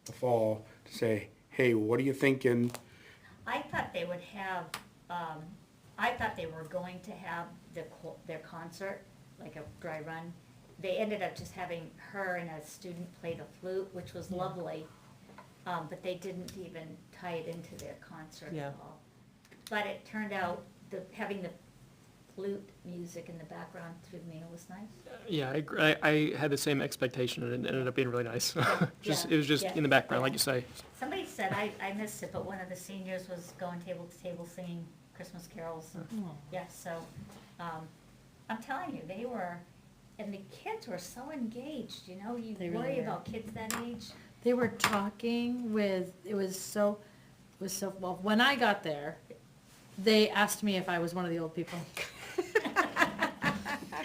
the fall, to say, hey, what are you thinking? I thought they would have, I thought they were going to have their concert, like a dry run. They ended up just having her and a student play the flute, which was lovely, but they didn't even tie it into their concert Yeah. at all. But it turned out, having the flute music in the background through the meal was nice. Yeah, I had the same expectation, and it ended up being really nice. Just, Yeah, it was just yeah, in the background, yeah. like you say. Somebody said, I missed it, but one of the seniors was going table to table singing Christmas carols. And, yeah, so, I'm telling you, they were, and the kids were so engaged, you know, you They really worry were. about kids that age. They were talking with, well, when I got there, they asked me if I was one of the old people.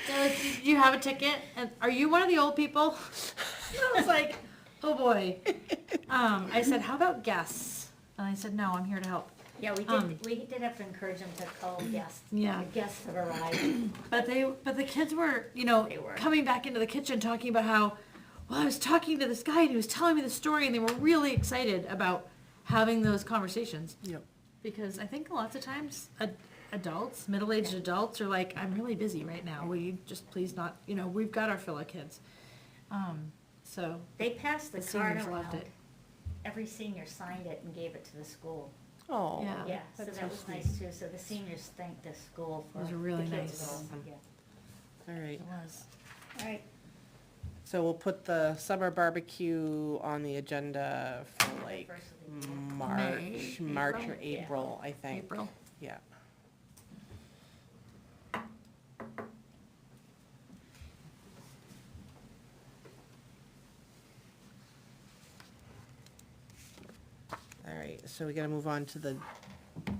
They're like, do you have a ticket? And are you one of the old people? I was like, oh boy. I said, how about guests? And I said, no, I'm here to help. Yeah, we did have to encourage them to call guests. Yeah. The guests have arrived. But the kids were, you know, They were. coming back into the kitchen talking about how, well, I was talking to this guy and he was telling me the story and they were really excited about having those conversations. Yep. Because I think lots of times adults, middle-aged adults are like, I'm really busy right now. Will you just please not, you know, we've got our fill of kids. So, They passed the The card seniors loved around. it. Every senior signed it and gave it to the school. Oh. Yeah. Yeah, so that's that so was sweet. nice too. So the seniors thanked the school for It was the really kids. nice. Awesome. Yeah. All right, it was. All right, so we'll put the summer barbecue on the agenda for like first of the year. March April? or April, I think. April. Yeah. All right, so we gotta move on to the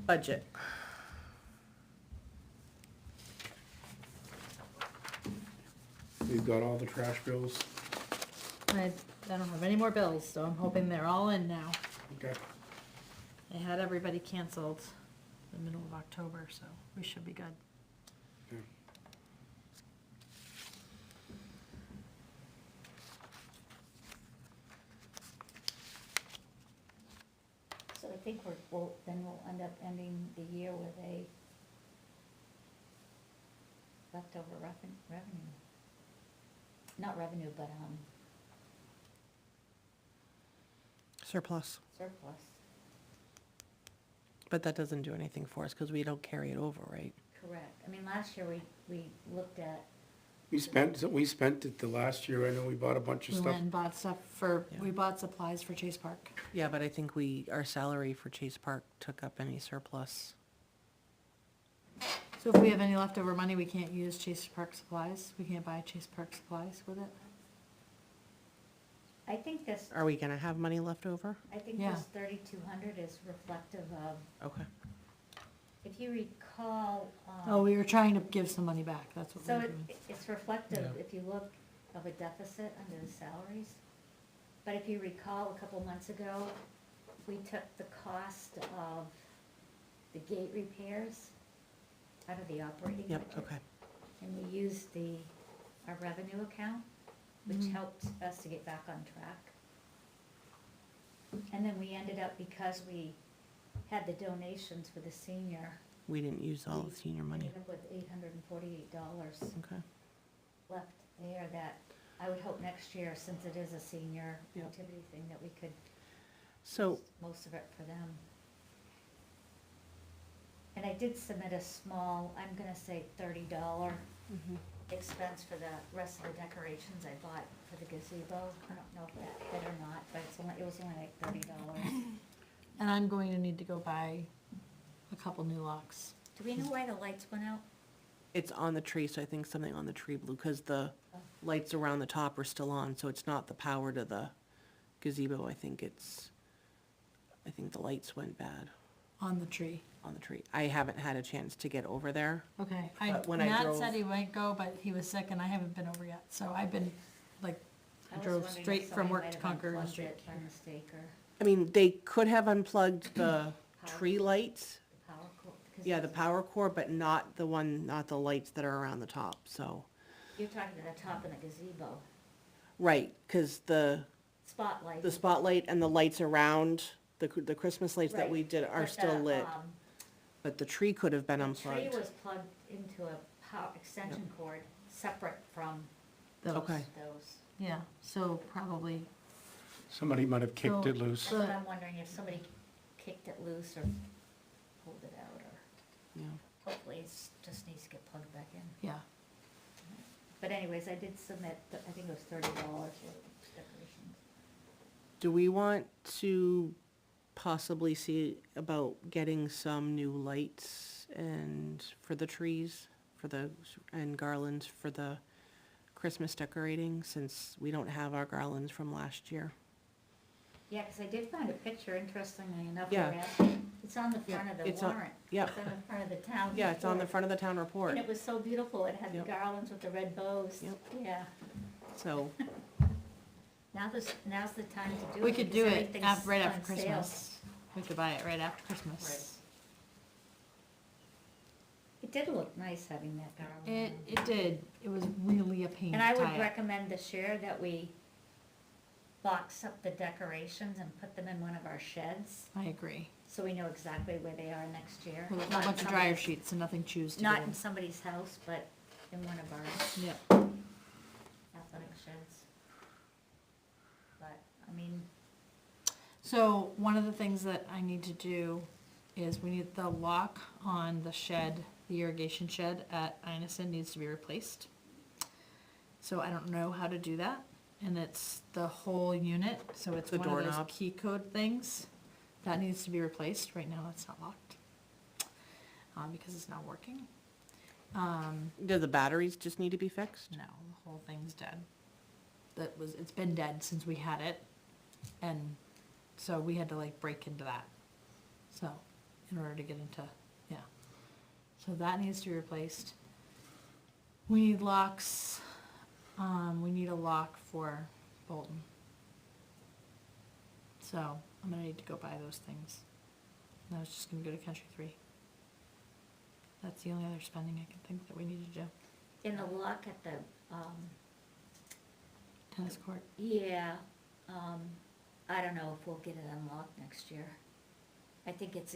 budget. We've got all the trash bills. I don't have any more bills, so I'm hoping they're all in now. Okay. They had everybody canceled the middle of October, so we should be good. Yeah. So I think we'll end up ending the year with a leftover revenue. Not revenue, but, Surplus, surplus. but that doesn't do anything for us, cause we don't carry it over, right? Correct. I mean, last year we looked at, We spent it the last year, I know we bought a bunch of We stuff. went and bought stuff we bought supplies for Chase Park. Yeah, but I think our salary for Chase Park took up any surplus. So if we have any leftover money, we can't use Chase Park supplies? We can't buy Chase Park supplies with it? I think this, Are we gonna have money left over? I think Yeah. this 3,200 is reflective of, Okay. if you recall, Oh, we were trying to give some money back, that's what we so were doing. it's reflective, Yeah. if you look, of a deficit under the salaries. But if you recall, a couple months ago, we took the cost of the gate repairs out of the operating budget. Yep, okay. And we used our revenue account, which Mhm. helped us to get back on track. And then we ended up, because we had the donations for the senior, We didn't use all the senior money. ended up with $848 Okay. left there that I would hope next year, since it is a senior Yep. activity thing, that we could So, use most of it for them. And I did submit a small, I'm gonna say $30 expense for the rest of the decorations I bought for the gazebo. I don't know if that fit or not, but it was only like $30. And I'm going to need to go buy a couple new locks. Do we know why the lights went out? it's on the tree, so I think something on the tree blew, because the lights around the top are still on, so it's not the power to the gazebo, I think the lights went bad On the tree. on the tree. I haven't had a chance to get over there. Okay, But when I Matt drove- said he might go, but he was sick and I haven't been over yet, so I've been, like, I was drove wondering if straight from somebody work might to have Concord and unplugged straight it by here. mistake, or I mean, they could have unplugged the Power. tree lights, the power cord. 'Cause yeah, the power cord, but not the lights that are around the top, so. You're talking about the top of the gazebo, Right, because the spotlight. spotlight and the lights around, the Christmas lights that Right, we did are but still the, lit, but the tree could have been The tree unplugged. was plugged into a power extension cord separate from Those. Okay. those. Yeah, so probably, Somebody might have kicked So- it loose. That's what I'm wondering, if somebody kicked it loose or pulled it out, or Yeah. hopefully just needs to get plugged back in. yeah. But anyways, I did submit, I think it was $30 for decorations. Do we want to possibly see about getting some new lights and for the trees, and garlands for the Christmas decorating, since we don't have our garlands from last year? Yeah, 'cause I did find a picture, interestingly enough, Yeah. Lorette. It's on the front Yeah, of the it's on- warrant. yeah. It's on the front of the town. Yeah, it's on the report. front of the town report, And it was so beautiful, it had the Yep. garlands with the red bows. Yep. Yeah, so, now's the time to do it. We could do because it everything's right on after sale. Christmas. We could buy it right after Christmas. It did look nice having that garland. It did, it was really a pain to And I would tie up. recommend this year that we box up the decorations and put them in one of our sheds, I agree. so we know exactly where they are next year. With a Not in bunch of dryer somebody's- sheets and nothing chews to Not go. in somebody's house, but in one of our Yeah, athletic sheds. But, I mean, so one of the things that I need to do is we need the lock on the shed, the irrigation shed at Inison needs to be replaced. So I don't know how to do that, and it's the whole unit, so it's The one of those doorknob. key code things. That needs to be replaced, right now it's not locked, because it's not working. do the batteries just need to be fixed? No, the whole thing's dead. It's been dead since we had it, and so we had to like break into that. So, in order to get into, yeah. So that needs to be replaced. We need locks, we need a lock for Bolton. So, I'm gonna need to go buy those things. And I was just gonna go to Country 3. That's the only other spending I can think that we need to do. in the lock at the, Tennis court. yeah, I don't know if we'll get it unlocked next year. I think it's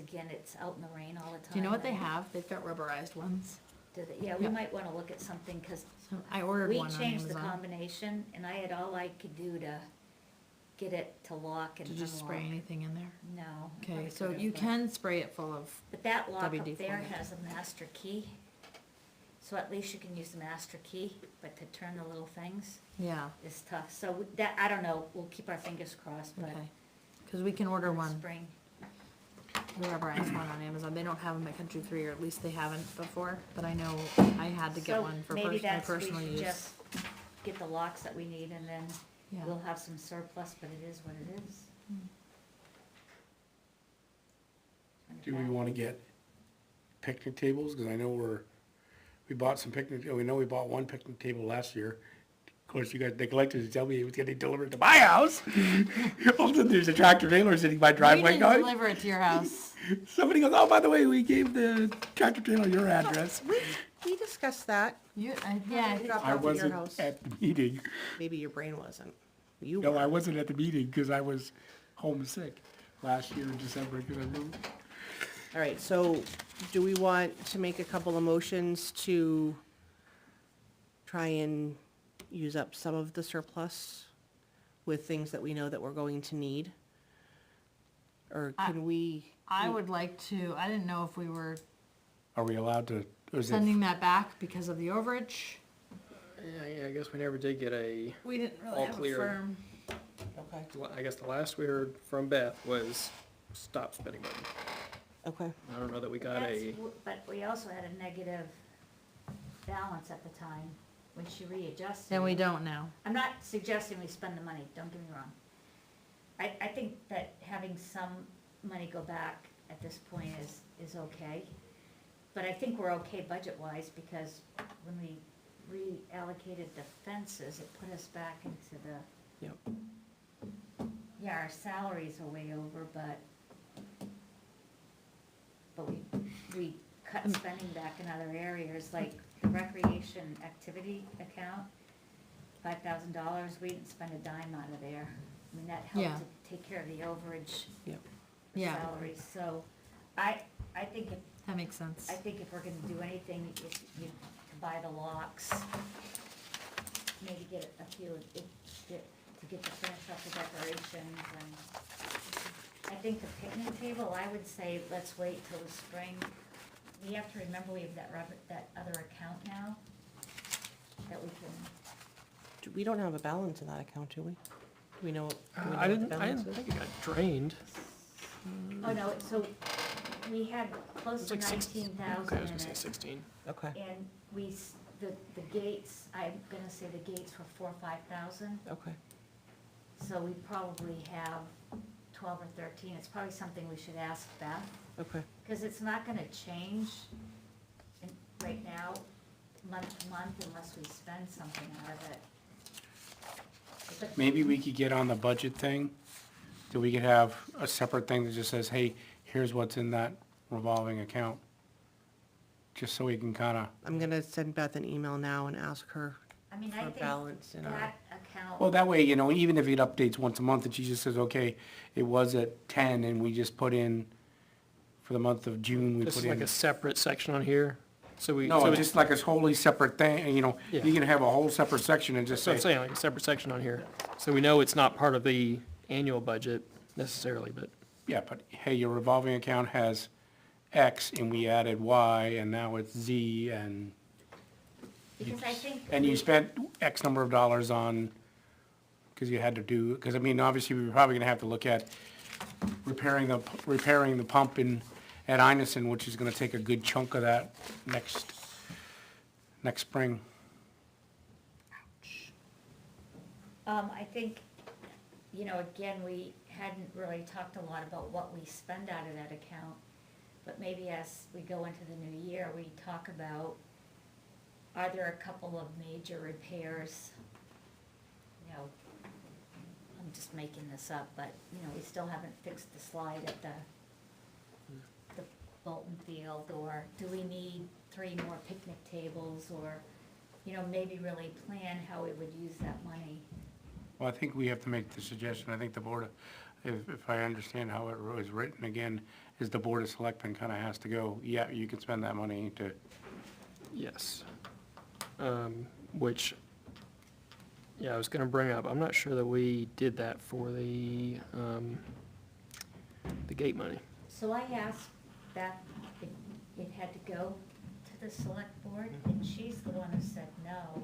out in the rain all the time. Do you know what they right? have? They've got rubberized ones. Do they? Yeah, we Yeah. might wanna look at something, cause So I ordered we one on changed the Amazon. combination, and I had all I could do to get it to lock and Did unlock. you spray anything in there? No. I Okay, probably so could've, you but- can spray it full of, But that lock up WD-40. there has a master key, so at least you can use the master key, but to turn the little things yeah, is tough. So that, I don't know, we'll keep our fingers crossed, but okay. Cause we can order in the one, spring. the rubberized one on Amazon. They don't have them at Country 3, or at least they haven't before, but I know I had to get So one for maybe my that's, we personal should use. just get the locks that we need, and then Yeah, we'll have some surplus, but it is what it is. Mm. Do we wanna get picnic tables? Cause I know we bought some picnic, we know we bought one picnic table last year. Of course, you guys neglected to tell me it was getting delivered to my house. All of a sudden, there's a tractor trailer sitting by We driveway didn't going. deliver it to your house. Somebody goes, oh, by the way, we gave the tractor trailer your address. We discussed that. Yeah, We dropped I off at your wasn't house. at the meeting. Maybe your brain wasn't. You No, I were. wasn't at the meeting because I was homesick last year in December because I moved. All right, so do we want to make a couple of motions to try and use up some of the surplus with things that we know that we're going to need? Or can we? I would like to, I didn't know if we were Are we allowed to, is it, sending that back because of the overage. Yeah, I guess we never did get a, We didn't All really have a clear. firm. Okay. I guess the last we heard from Beth was stop spending money. Okay. I don't know that we got a, But we also had a negative balance at the time when she readjusted. And we don't now. I'm not suggesting we spend the money, don't get me wrong. I think that having some money go back at this point is okay. But I think we're okay budget-wise because when we reallocated the fences, it put us back into the. Yep. Yeah, our salaries are way over, but we cut spending back in other areas, like the recreation activity account, $5,000, we didn't spend a dime out of there. I mean, that Yeah. helped to take care of the overage Yep. for Yeah. salaries, so I think That makes sense. if we're gonna do anything, if you, to buy the locks, maybe get a few, to get the finish up the decorations, and I think the picnic table, I would say, let's wait till the spring. We have to remember we have that other account now, that we can, We don't have a balance in that account, do we? Do we know, do we know I what the didn't balance is? think it got drained. oh no, so we had close It's to like 16. 19,000 Okay, I was in gonna say it. 16. Okay, And the gates, I'm gonna say the gates were 4,000 or 5,000, okay. so we probably have 12 or 13. It's probably something we should ask Beth, Okay. because it's not gonna change right now, month to month, unless we spend something out of it. But maybe we could get on the budget thing, that we could have a separate thing that just says, hey, here's what's in that revolving account. Just so we can kinda, I'm gonna send Beth an email now and ask her I mean, for I a think balance in our, that account. well, that way, even if it updates once a month, and she just says, okay, it was at 10, and we just put in, for the month of June, we This put is like in. a separate section on here, so we. so No, it- just like a wholly separate thing, Yeah. you can have a whole separate section and just That's what I'm say, saying, like a separate section on here. So we know it's not part of the annual budget necessarily, but yeah, but hey, your revolving account has X, and we added Y, and now it's Z, and Because I think. you we- spent X number of dollars on, because you had to do, because I mean, obviously, we were probably gonna have to look at repairing the pump at Inison, which is gonna take a good chunk of that next spring. I think, again, we hadn't really talked a lot about what we spend out of that account, but maybe as we go into the new year, we talk about, are there a couple of major repairs? I'm just making this up, but, we still haven't fixed the slide at the Bolton Field, or do we need 3 more picnic tables, or, maybe really plan how we would use that money. Well, I think we have to make the suggestion, I think the board, if I understand how it was written again, is the Board of Selectmen kinda has to go, yeah, you can spend that money to, yes. Which, yeah, I was gonna bring up, I'm not sure that we did that for the gate money. So I asked Beth if it had to go to the select board, and she's the one who said no.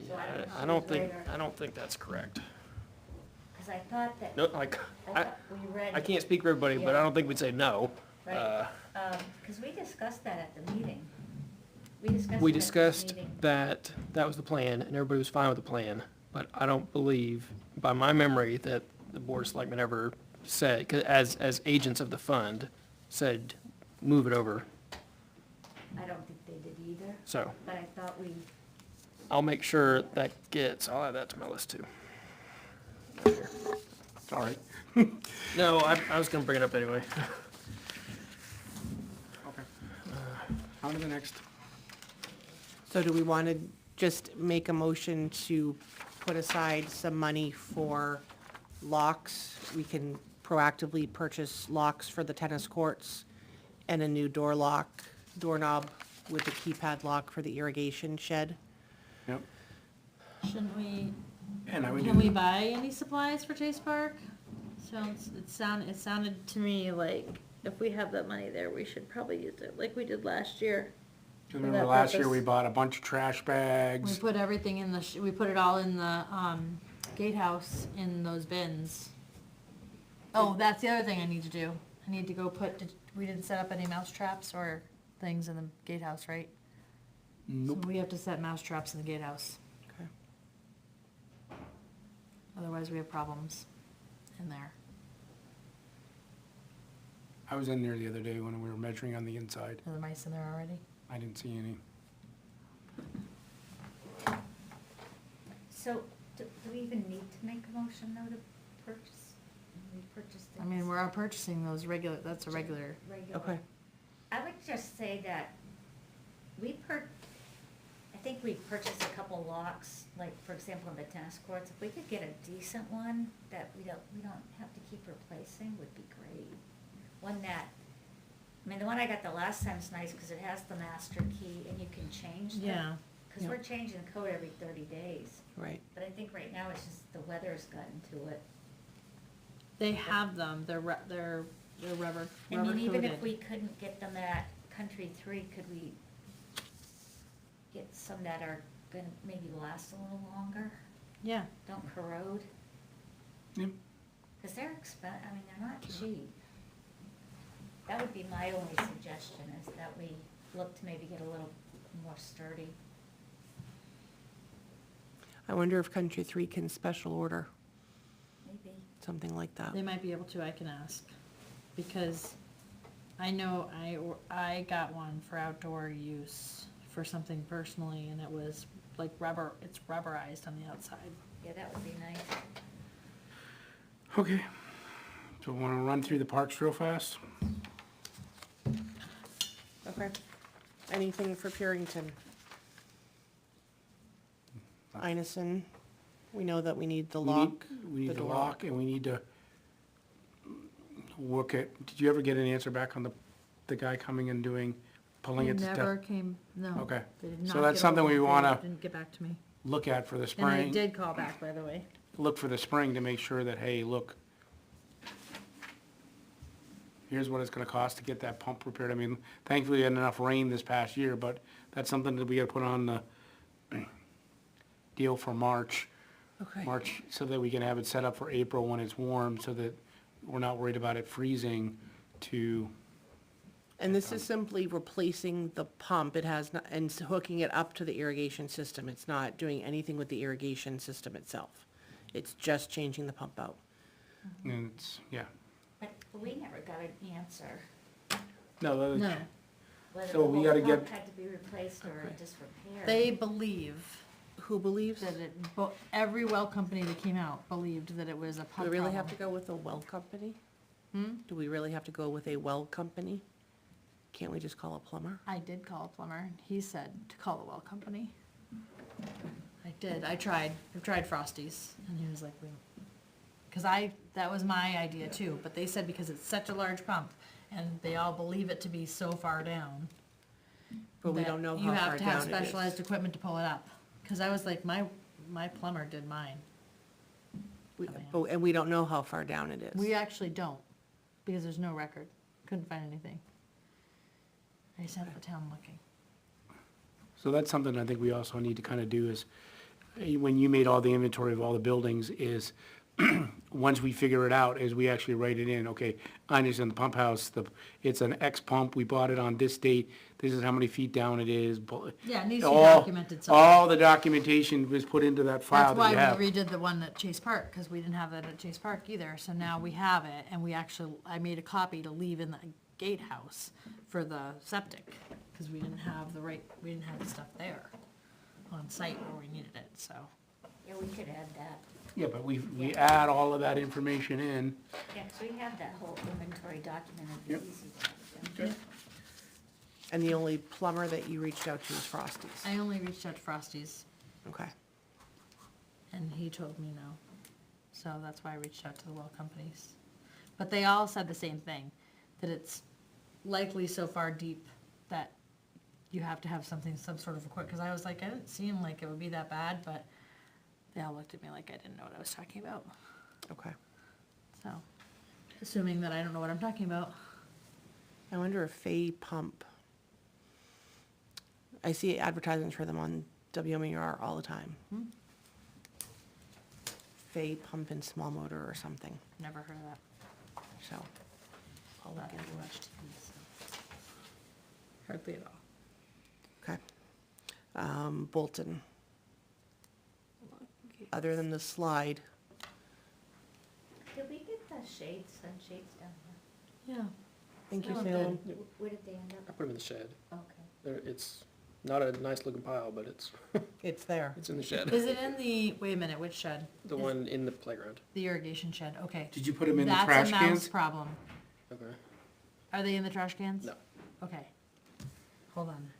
So I don't know. I don't think that's correct. Because I thought that, No, like, I thought we read. I can't speak for everybody, but I don't think we'd say no. Right, because we discussed that at the meeting. We We discussed discussed it at the meeting. that that was the plan, and everybody was fine with the plan, but I don't believe, by my memory, that the Board of Selectmen ever said, 'cause as agents of the fund, said, move it over. did either, So but I thought we, I'll make sure I'll add that to my list too. All right. No, I was gonna bring it up anyway. Okay. On to the next. So do we want to just make a motion to put aside some money for locks? We can proactively purchase locks for the tennis courts and a new doorknob with a keypad lock for the irrigation shed. Yep. Shouldn't we, And I would can we do, buy any supplies for Chase Park? It sounded to me like if we have that money there, we should probably use it like we did last year. remember that last year purpose. we bought a bunch of trash We bags. put everything in we put it all in the, gatehouse in those bins. Oh, that's the other thing I need to do. I need to go we didn't set up any mouse traps or things in the gatehouse, right? Nope. So we have to set mouse traps in the gatehouse. Okay. Otherwise, we have problems in there. I was in there the other day when we were measuring on the inside. Are the mice in there already? I didn't see any. so, do we even need to make a motion though to purchase? We purchased I mean, things we're purchasing those that's a regular. regular. Okay. I would just say that I think we purchased a couple locks, like, for example, in the tennis courts. If we could get a decent one that we don't have to keep replacing would be great. One that, I mean, the one I got the last time's nice because it has the master key and you can change the. Yeah. Because we're changing the code every 30 days. Right. But I think right now it's just the weather's gotten to it. They have them, they're rubber I mean, even if coated. we couldn't get them at Country 3, could we get some that are gonna maybe last a little longer, Yeah, don't corrode? Yep. Because they're I mean, they're not cheap. That would be my only suggestion, is that we look to maybe get a little more sturdy. I wonder if Country 3 can special order, Maybe. something like that. they might be able to, I can ask. Because I know I got one for outdoor use for something personally, and it was like it's rubberized on the outside. Yeah, that would be nice. Okay. So we want to run through the parks real fast? Okay. Anything for Purington? Inison, we know that we need the lock. We need the door lock, and we need to look at, did you ever get an answer back on the guy coming and pulling They it to never came, no. Okay. They did So not that's get something ahold- we they wanna- Didn't get back to me. look at for the And I spring? did call back, by the way. Look for the spring to make sure that, hey, look, here's what it's gonna cost to get that pump repaired. I mean, thankfully, we had enough rain this past year, but that's something that we gotta put on the deal for March, Okay. so that we can have it set up for April when it's warm, so that we're not worried about it freezing to, And this is simply replacing the pump. It has, and hooking it up to the irrigation system. It's not doing anything with the irrigation system itself. It's just changing the pump out. and it's, yeah. But we never got an answer No, No, whether the So we whole gotta pump get- had to be replaced or Okay. just repaired. they believe Who believes? that every well company that came out believed that it was a Do pump we really have to problem. go with a well company? Hmm? Do we really have to go with a well company? Can't we just call a plumber? I did call a plumber, and he said to call the well company. I did, I've tried Frosty's, and he was like, that was my idea too, but they said because it's such a large pump, and they all believe it to be so far down. But we that don't know You how have far to have down it specialized is. equipment to pull it up, cause I was like, my plumber did mine. And we don't know how far down it is. We actually don't, because there's no record, couldn't find anything. I sent the town looking. so that's something I think we also need to kind of do is, when you made all the inventory of all the buildings, is, once we figure it out, is we actually write it in, okay, I understand the pump house, it's an X pump, we bought it on this date, this is how many feet down it is. Yeah, it needs to be All- documented somewhere. All the documentation was put into that file That's that you why have. we redid the one at Chase Park, because we didn't have that at Chase Park either, so now we have it, and I made a copy to leave in the gatehouse for the septic. cause we didn't have the stuff there on site where we needed it, so. Yeah, we could add that. Yeah, but we add all of that information in. Yeah, 'cause we have that whole inventory document, Yep. it'd be easy to add. Okay. And the only plumber that you reached out to is Frosty's. I only reached out to Frosty's, Okay. and he told me no, so that's why I reached out to the well companies. But they all said the same thing, that it's likely so far deep that you have to have something, some sort of equipment, because I was like, I didn't seem like it would be that bad, but they all looked at me like I didn't know what I was talking about, Okay. so, assuming that I don't know what I'm talking about. I wonder if Fay Pump, I see advertisements for them on WMER all the time. Fay Pump and Small Motor or something, Never heard of that. so. I'll look Not into really it. watched TV, so. Hardly at all. Okay. Bolton, other than the slide, Did we get the sunshades down here? Yeah. thank you, Oh, Salem. Where did they end I up? put them in the shed. Okay. There, it's not a nice looking pile, but It's there. it's in the shed. Is it in the, wait a minute, which shed? The Is- one in the playground. The irrigation shed, okay. Did you put them in the That's trash a mouse cans? problem. Okay. Are they in the trash cans? No. Okay. Hold on,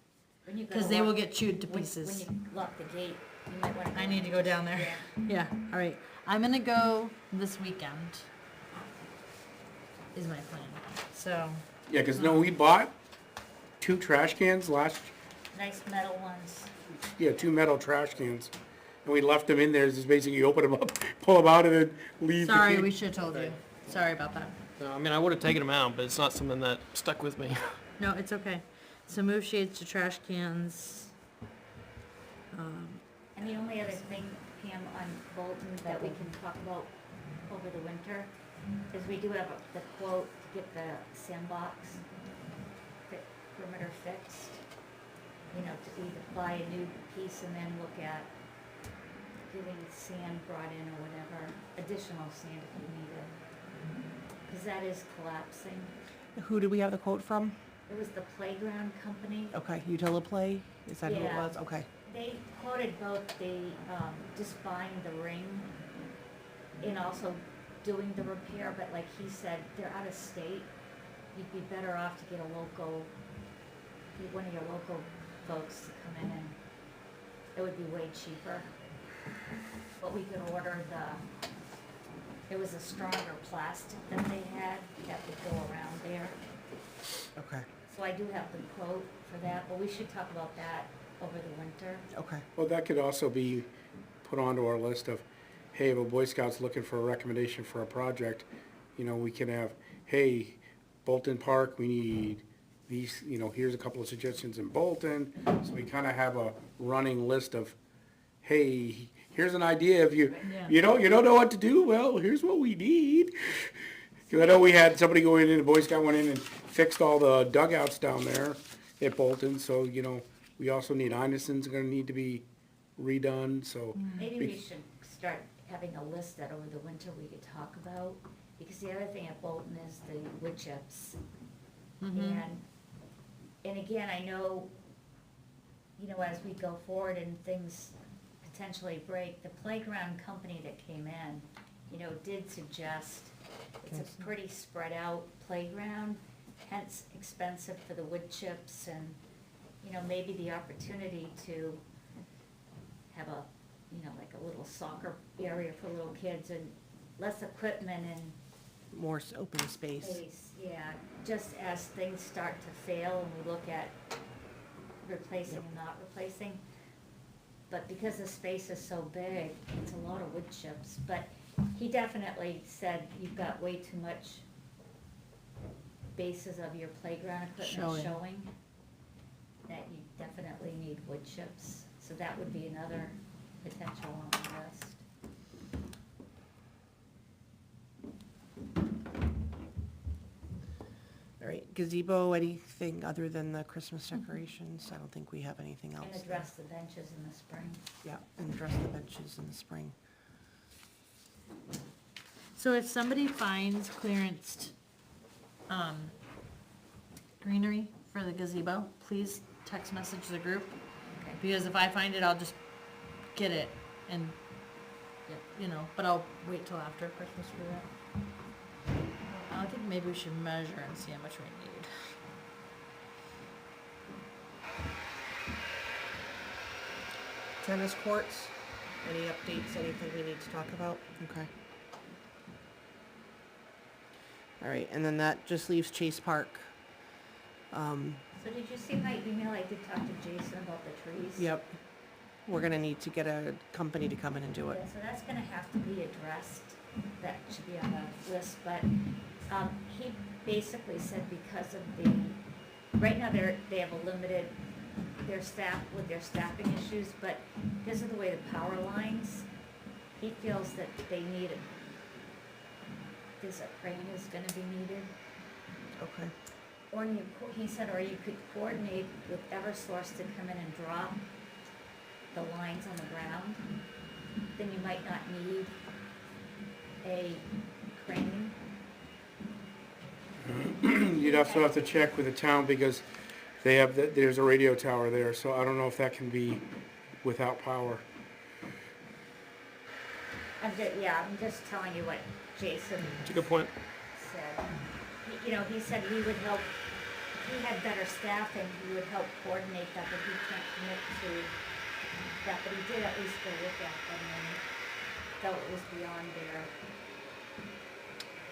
When you go because to they will lock- get chewed to when- pieces. When you lock the gate, you might wanna. I need to go down there. Yeah. Yeah, all right. I'm gonna go this weekend. Is my plan. So, Yeah, 'cause no, we bought 2 trash cans Nice metal ones. two metal trash cans. And we left them in there, just basically open them up, pull them out and then leave. the sorry, can. we should have told you. Sorry about that. No, I mean, I would have taken them out, but it's not something that stuck with me. No, it's okay. So move shades to trash cans. And the only other thing, Pam, on Bolton that we can talk about over the winter is we do have the quote to get the sandbox perimeter fixed. You know, to either buy a new piece and then look at getting sand brought in or whatever, additional sand if you need it. Because that is collapsing. Who did we have the quote from? It was the playground company. Okay, Utiliplay, is that who it Yeah. was? Okay, They quoted both the, just buying the ring and also doing the repair, but like he said, they're out of state. You'd be better off to get a local, one of your local folks to come in and it would be way cheaper. But we could order it was a stronger plastic than they had that would go around there. okay, So I do have the quote for that, but we should talk about that over the winter. okay. Well, that could also be put onto our list of, hey, if a Boy Scout's looking for a recommendation for a project, we can have, hey, Bolton Park, we need these, here's a couple of suggestions in Bolton. So we kind of have a running list of, hey, here's an idea. If you don't know what to do, well, here's what we need. Because I know we had somebody go in and the Boy Scout went in and fixed all the dugouts down there at Bolton. So, we also need, Ineson's gonna need to be redone, so. Maybe we should start having a list that over the winter we could talk about, because the other thing at Bolton is the wood chips. And again, I know, as we go forward and things potentially break, the playground company that came in, did suggest it's a pretty spread out playground, hence expensive for the wood chips and, maybe the opportunity to have like a little soccer area for little kids and less equipment and More open space. space, yeah. Just as things start to fail and we look at replacing and not replacing. But because the space is so big, it's a lot of wood chips. But he definitely said you've got way too much bases of your playground equipment showing. That you definitely need wood chips. So that would be another potential on the list. All right, gazebo, anything other than the Christmas decorations? I don't think we have anything else. And address the benches in the spring. Yeah, and address the benches in the spring. so if somebody finds clearanced, greenery for the gazebo, please text message the group. Okay. Because if I find it, I'll just get it and, you know, but I'll wait till after Christmas for that. I think maybe we should measure and see how much we need. Tennis courts, any updates, anything we need to talk about? Okay. All right, and then that just leaves Chase Park. So did you see my email? I did talk to Jason about the trees. Yep. We're gonna need to get a company to come in and do it. Yeah, so that's gonna have to be addressed. That should be on the list, but, he basically said because of the, right now they have a limited, their staff, with their staffing issues, but because of the way the power lines, he feels that they need it. There's a crane is gonna be needed. Okay. Or he said, or you could coordinate with Eversource to come in and drop the lines on the ground. Then you might not need a crane. You'd also have to check with the town because they have, there's a radio tower there, so I don't know if that can be without power. I'm just telling you what Jason It's a good point. said. You know, he said he would help, if he had better staffing, he would help coordinate that, but he can't commit to that, but he did at least go look at them and felt it was beyond their.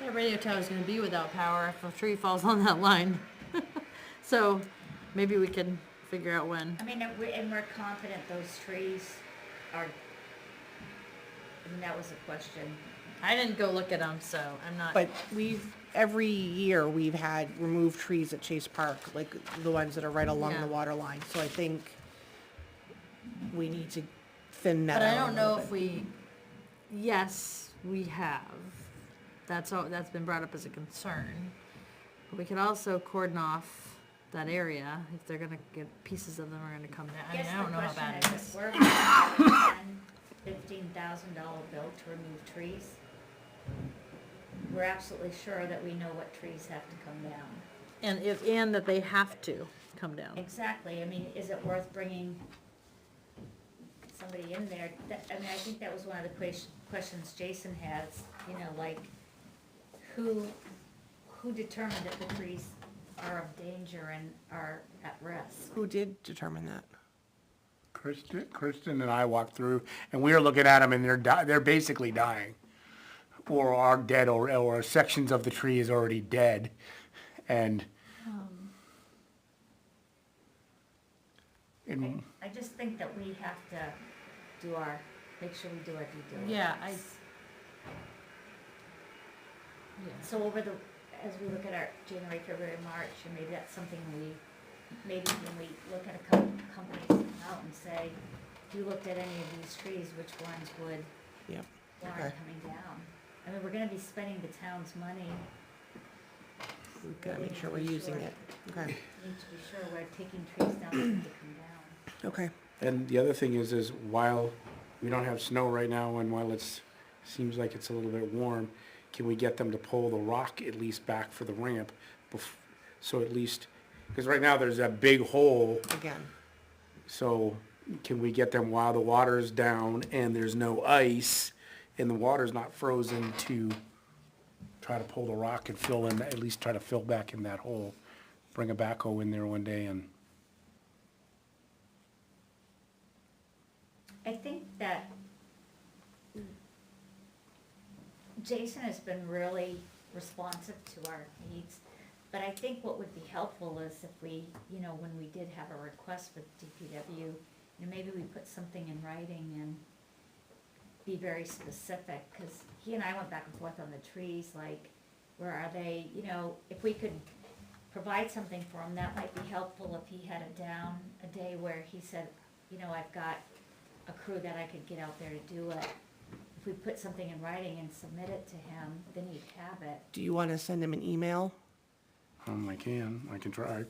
That radio tower is gonna be without power if a tree falls on that line. So, maybe we can figure out when. I mean, and we're confident those trees are, I mean, that was a question. I didn't go look at them, so I'm not. But every year, we've had removed trees at Chase Park, like the ones that are right along Yeah. the water line, so I think we need to thin that But I out a don't know little if bit. yes, we have. That's been brought up as a concern. But we could also cordon off that area if they're gonna get, pieces of them are gonna come down. I mean, I don't know how bad it Guess is. the question is, if we're gonna have a $15,000 bill to remove trees, we're absolutely sure that we know what trees have to come down. And that they have to come down. Exactly, I mean, is it worth bringing somebody in there? I mean, I think that was one of the questions Jason has, you know, like, who determined if the trees are of danger and are at risk? Who did determine that? Kristen and I walked through, and we were looking at them, and they're basically dying, or are dead, or sections of the tree is already dead, and. And I just think that we have to make sure we do our due diligence. Yeah, So as we look at our January, February, March, and maybe that's something maybe when we look at a couple companies that come out and say, if you looked at any of these trees, which ones would Yep. warrant Okay. coming down? I mean, we're gonna be spending the town's money, We've gotta make sure we're using it. Okay. we need to be sure we're taking trees down that need to come down. Okay. And the other thing is while we don't have snow right now, and while seems like it's a little bit warm, can we get them to pull the rock at least back for the ramp? So at least, because right now there's that big hole, Again. so can we get them while the water's down and there's no ice and the water's not frozen to try to pull the rock and fill in, at least try to fill back in that hole? Bring a backhoe in there one day and. I think that Jason has been really responsive to our needs, but I think what would be helpful is if we, you know, when we did have a request with DPW, you know, maybe we put something in writing and be very specific, because he and I went back and forth on the trees, like, where are they, you know, if we could provide something for him, that might be helpful if he had a day where he said, you know, I've got a crew that I could get out there to do it. If we put something in writing and submit it to him, then he'd have it. Do you want to send him an email? I can try.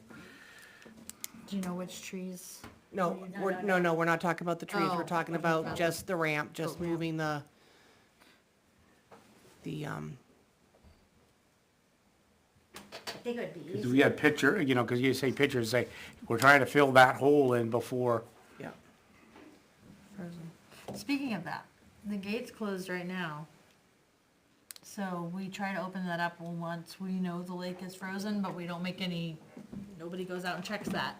do you know which trees? No, No. we're not talking about the trees. Oh, We're talking okay. about just the ramp, just ramp. moving the, I think it would be 'Cause easy. we had picture, you know, cause you say pictures, say, we're trying to fill that hole in before. Yeah. Frozen. Speaking of that, the gate's closed right now. So we try to open that up once we know the lake is frozen, but we don't make any, nobody goes out and checks that.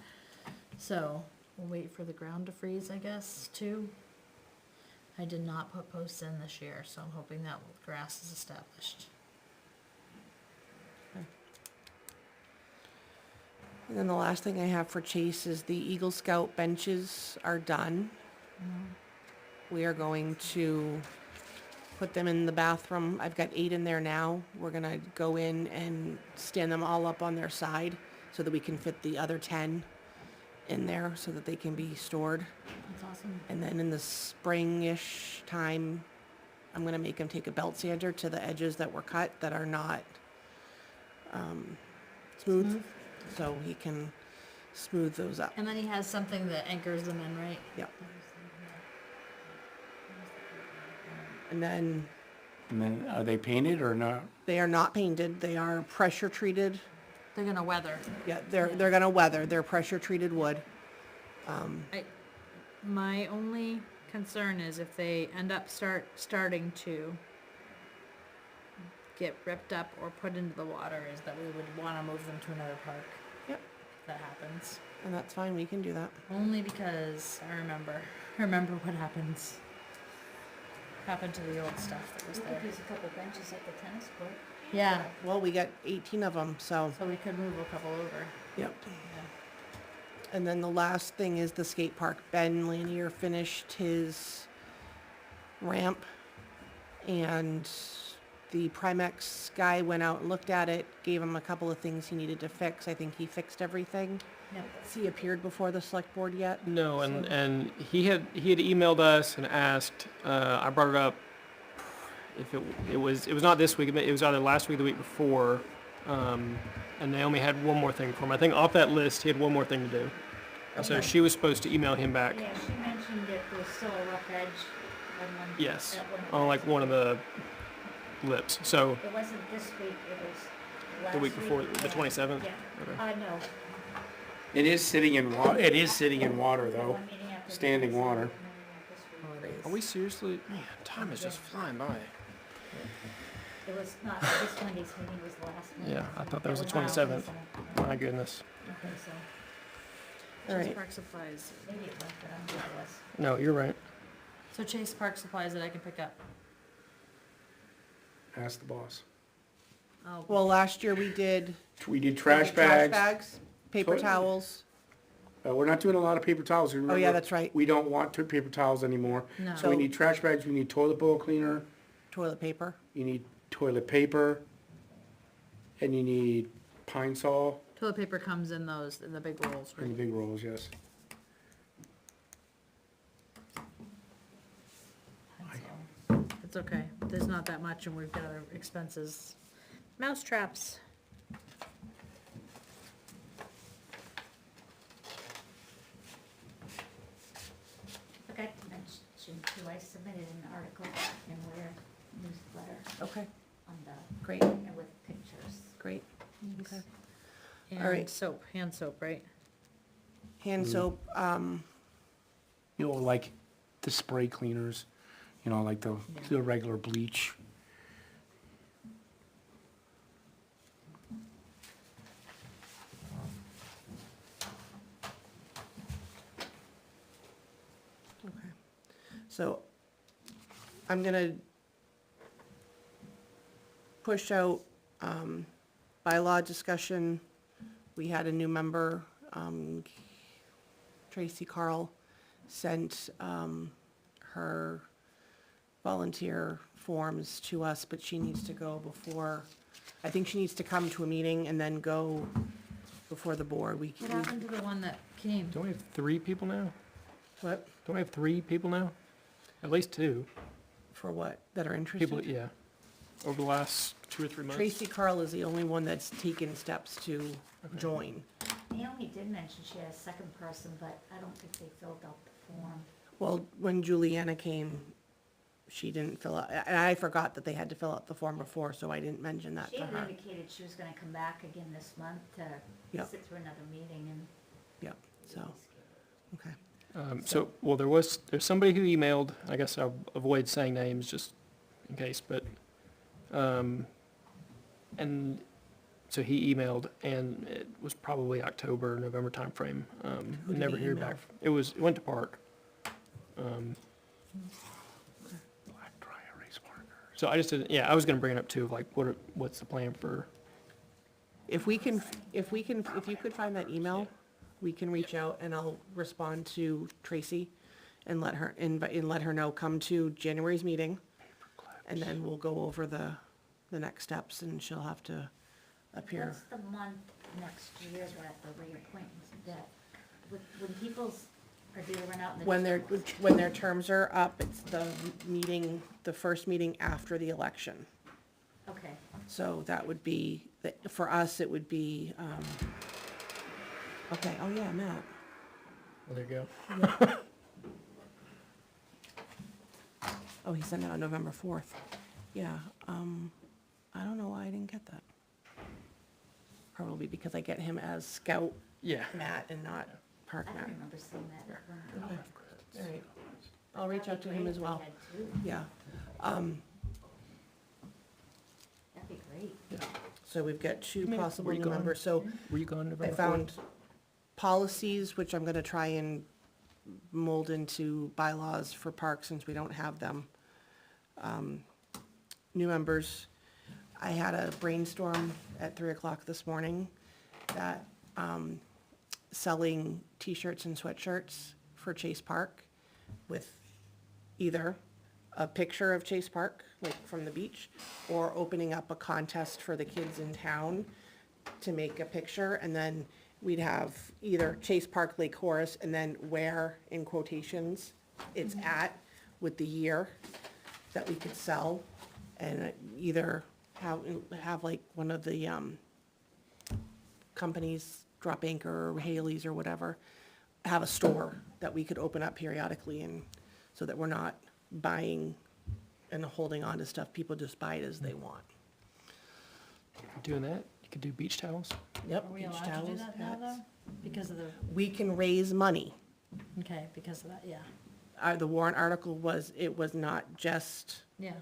So we'll wait for the ground to freeze, I guess, too. I did not put posts in this year, so I'm hoping that grass is established. And then the last thing I have for Chase is the Eagle Scout benches are done. We are going to put them in the bathroom. I've got 8 in there now. We're gonna go in and stand them all up on their side so that we can fit the other 10 in there so that they can be stored. That's awesome. And then in the spring-ish time, I'm gonna make him take a belt sander to the edges that were cut that are not, smooth, so he can smooth those up. And then he has something that anchors them in, right? Yep. And then And then, are they painted or not? they are not painted, they are pressure treated. They're gonna weather. Yeah, they're gonna weather, they're pressure treated wood. My only concern is if they end up starting to get ripped up or put into the water, is that we would wanna move them to another park. Yep. If that happens. And that's fine, we can do that. Only because I remember what happened to the old stuff that was We there. could use a couple benches at the tennis court. Yeah, Well, we got 18 of them, so. so we could move a couple over. Yep. And then the last thing is the skate park. Ben Lanier finished his ramp, and the Primex guy went out and looked at it, gave him a couple of things he needed to fix. I think he fixed everything. Yep. Has he appeared before the select board yet? No, and, So- and he had emailed us and asked, I brought it up, if it was not this week, it was either last week or the week before, and Naomi had one more thing for him. I think off that list, he had one more thing to do. So Okay. she was supposed to email him back, Yeah, she mentioned that there was still a rough edge on one. yes, at one on like one of the lips. So It wasn't this week, it was last the week before, the yeah. 27th? Yeah, Okay. no. It is sitting in it is sitting in water though. One meeting after the Standing 27th, water. and then this week. Are we seriously, man, time is just flying by. It was not this Monday's meeting, it was the last one. Yeah, I thought that was the It 27th. not. My goodness. Okay, so All Chase right. Park Supplies. maybe it was, but I don't think it was. No, you're right. So Chase Park Supplies that I can pick up. Ask the boss. Oh, Well, last year we did. We did trash bags. Paper Toilet- towels. We're not doing a lot of paper towels. Remember, Oh, yeah, that's right. We don't want paper towels anymore. No. So we need trash bags, we need toilet bowl cleaner, Toilet paper. you need toilet paper, and you need pine saw toilet paper comes in the big rolls, and the right? big rolls, yes. So, it's okay. There's not that much and we've got other expenses. Mouse traps. Okay, mention too, I submitted an article in Ware newsletter Okay, on the, great, and with pictures. great. Okay. All And right. soap, hand soap, right? Hand soap, You know, like the spray cleaners, you know, like the regular bleach. so I'm gonna push out, bylaw discussion. We had a new member, Tracy Carl, sent, her volunteer forms to us, but she needs to go before, I think she needs to come to a meeting and then go before the board. What happened to the one that came? Don't we have 3 people now? What, Don't we have 3 people now? At least 2 for what, that are people, interested? yeah. Over the last 2 or 3 months. Tracy Carl is the only one that's taken steps to join. Naomi did mention she had a second person, but I don't think they filled out the form. Well, when Juliana came, she didn't fill out, and I forgot that they had to fill out the form before, so I didn't mention that She to had her. indicated she was gonna come back again this month to Yep. sit through another meeting and. Yep, so, okay. Well, there's somebody who emailed, I guess I'll avoid saying names just in case, but, and so he emailed, and it was probably October, November timeframe. Who did Never he hear email? back. It went to PARC. Black dry erase marker. So I just didn't, yeah, I was gonna bring it up too, like, what's the plan for, If you could find that email, we can reach out and I'll respond to Tracy and let her, and let her know, come to January's meeting. And then we'll go over the next steps and she'll have to appear. What's the month next year that the reappointments, that, when people's are due to run out in the. When their terms are up, it's the first meeting after the election. Okay, So that would be, for us, it would be, okay, oh yeah, Matt. well, there you go. Oh, he sent it on November 4th. Yeah, I don't know why I didn't get that. Probably because I get him as Scout Yeah. Matt and not Park I don't Matt. remember seeing that one. Okay. All right, I'll reach out to him as well. Yeah, That'd be great. so we've got two Were possible you new gone? members, so Were you gone November I 4th? found policies, which I'm gonna try and mold into bylaws for parks since we don't have them. New members, I had a brainstorm at 3 o'clock this morning that, selling T-shirts and sweatshirts for Chase Park with either a picture of Chase Park, like from the beach, or opening up a contest for the kids in town to make a picture, and then we'd have either Chase Park Lake Horace, and then where, in quotations, it's at with the year that we could sell, and either have like one of the, companies, Drop Anchor or Haley's or whatever, have a store that we could open up periodically, and so that we're not buying and holding on to stuff, people just buy it as they want. Doing that, you could do beach towels. Yep. Are we beach allowed to do towels, that now, hats. though? Because of the, We can raise money. okay, because of that, yeah. The warrant article was, it was not just, Yeah,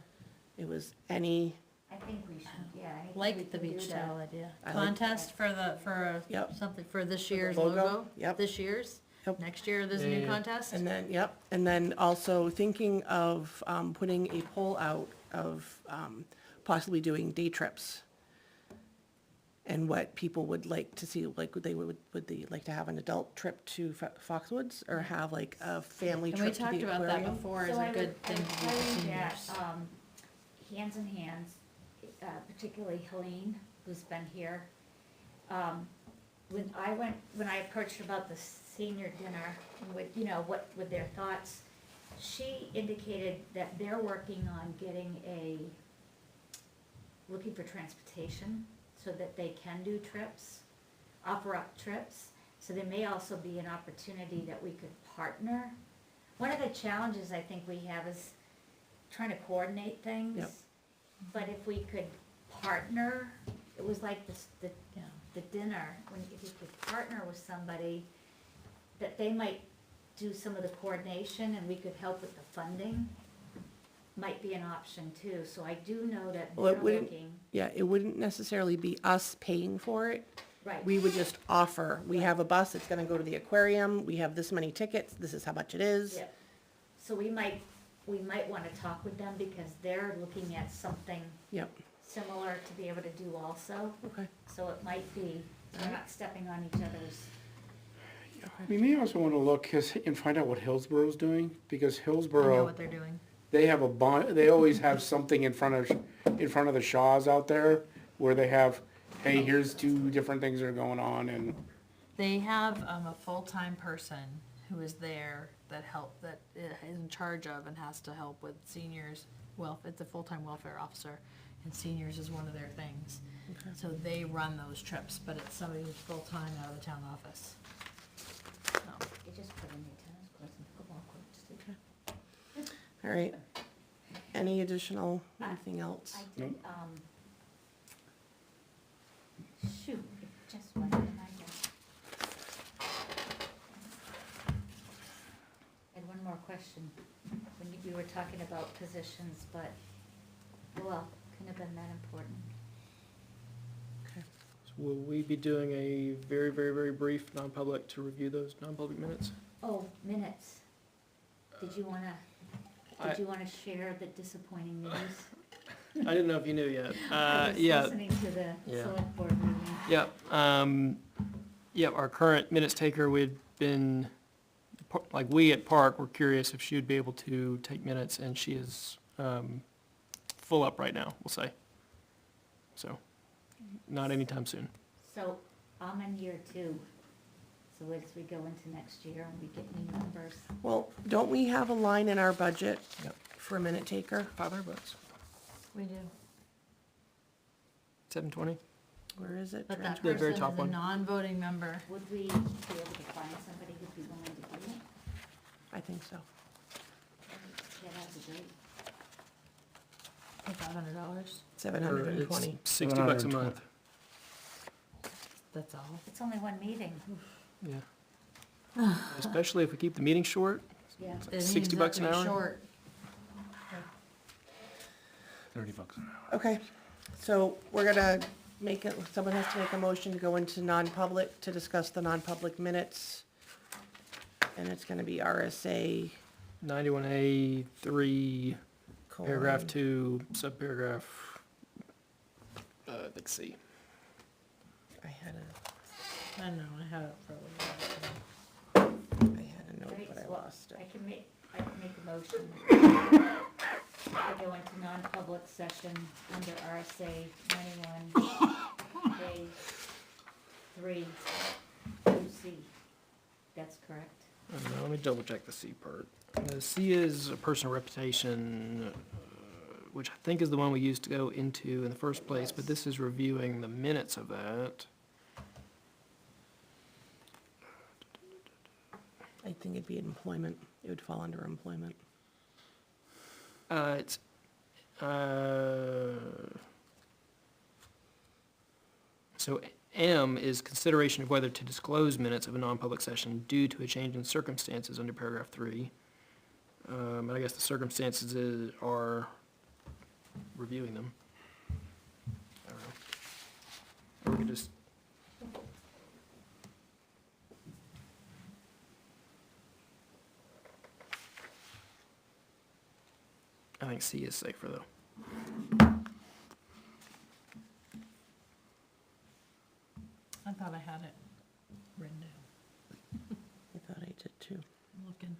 it was any, I think we should, yeah. anything we like the can do beach to- towel idea. I like- Contest for Yep. something, for this year's logo, logo? yep. This year's? Yep. Next year, there's a Yeah, new yeah. contest? and then, yep, and then also thinking of, putting a poll out of, possibly doing day trips. And what people would like to see, like, would they like to have an adult trip to Foxwoods, or have like a family And we trip to the talked about that aquarium? before as So a I would good thing to do for encourage that, seniors. Hands in Hands, particularly Helene, who's been here. When I approached her about the senior dinner, and what were their thoughts, she indicated that they're working on looking for transportation so that they can do trips, offer up trips. So there may also be an opportunity that we could partner. One of the challenges I think we have is trying to coordinate things. Yep. But if we could partner, it was like the Yeah. dinner, if you could partner with somebody, that they might do some of the coordination and we could help with the funding, might be an option too. So I do know that Well, it they're wouldn't- looking, Yeah, it wouldn't necessarily be us paying for it. right. We would just offer, we have a bus, it's gonna go to the aquarium, we have this many tickets, this is how much it is. Yeah. So we might wanna talk with them because they're looking at something Yep, similar to be able to do also. okay. So it might be, we're not stepping on each other's. We may also wanna look and find out what Hillsborough's doing, because I know Hillsborough, what they're doing. they have they always have something in front of the Shaws out there, where they have, hey, here's 2 different things that are going on, and They have, a full-time person who is there that is in charge of and has to help with seniors. Well, it's a full-time welfare officer, and seniors is one of their things. So they run those trips, but it's somebody who's full-time out of the town office. So, You just put in the tennis courts and pickleball courts too. All right. any anything else? I did, shoot, it just went in my head. I had one more question, when we were talking about positions, but, well, couldn't have been that important. So will we be doing a very, very, very brief non-public to review those non-public minutes? Oh, minutes. Did you wanna share the disappointing news? I didn't know if you knew yet. I was Yeah, listening to the Yeah. select board meeting. yep. Yep, our current minutes taker, we'd been, like, we at PARC were curious if she would be able to take minutes, and she is full up right now, we'll say. So, not anytime soon. So, I'm in year 2, so as we go into next year and we get new numbers, Well, don't we have a line in our budget Yep. for a minute taker? $500. We do. 720? Where is it? But Trent? that The very person top is a one. non-voting member. would we be able to find somebody who'd be willing to do it? I think so. Yeah, that'd be great. $500, $720. It's $60 a month. that's all. It's only one meeting, Yeah. Especially if we keep the meeting short. yeah. It's like It means $60 an that to be hour. short. $30 an hour. Okay, so we're gonna make it, someone has to make a motion to go into non-public to discuss the non-public minutes. And it's gonna be RSA. 91A3, paragraph colon- 2, subparagraph, I think C. I had a, I know, I have it for a I had a note, Right, but I so lost I it. can make a motion. I go into non-public session under RSA 91A 3, That's correct. I don't know, let me double check the C part. C is a personal reputation, which I think is the one we used to go into in the first place, but this is reviewing the minutes of that. I think it'd be employment, it would fall under employment. It's, so M is consideration of whether to disclose minutes of a non-public session due to a change in circumstances under paragraph 3. And I guess the circumstances are reviewing them. I don't know. Or we could just, I think C is safer though. I thought I had it written down. I thought I did too. I'm looking.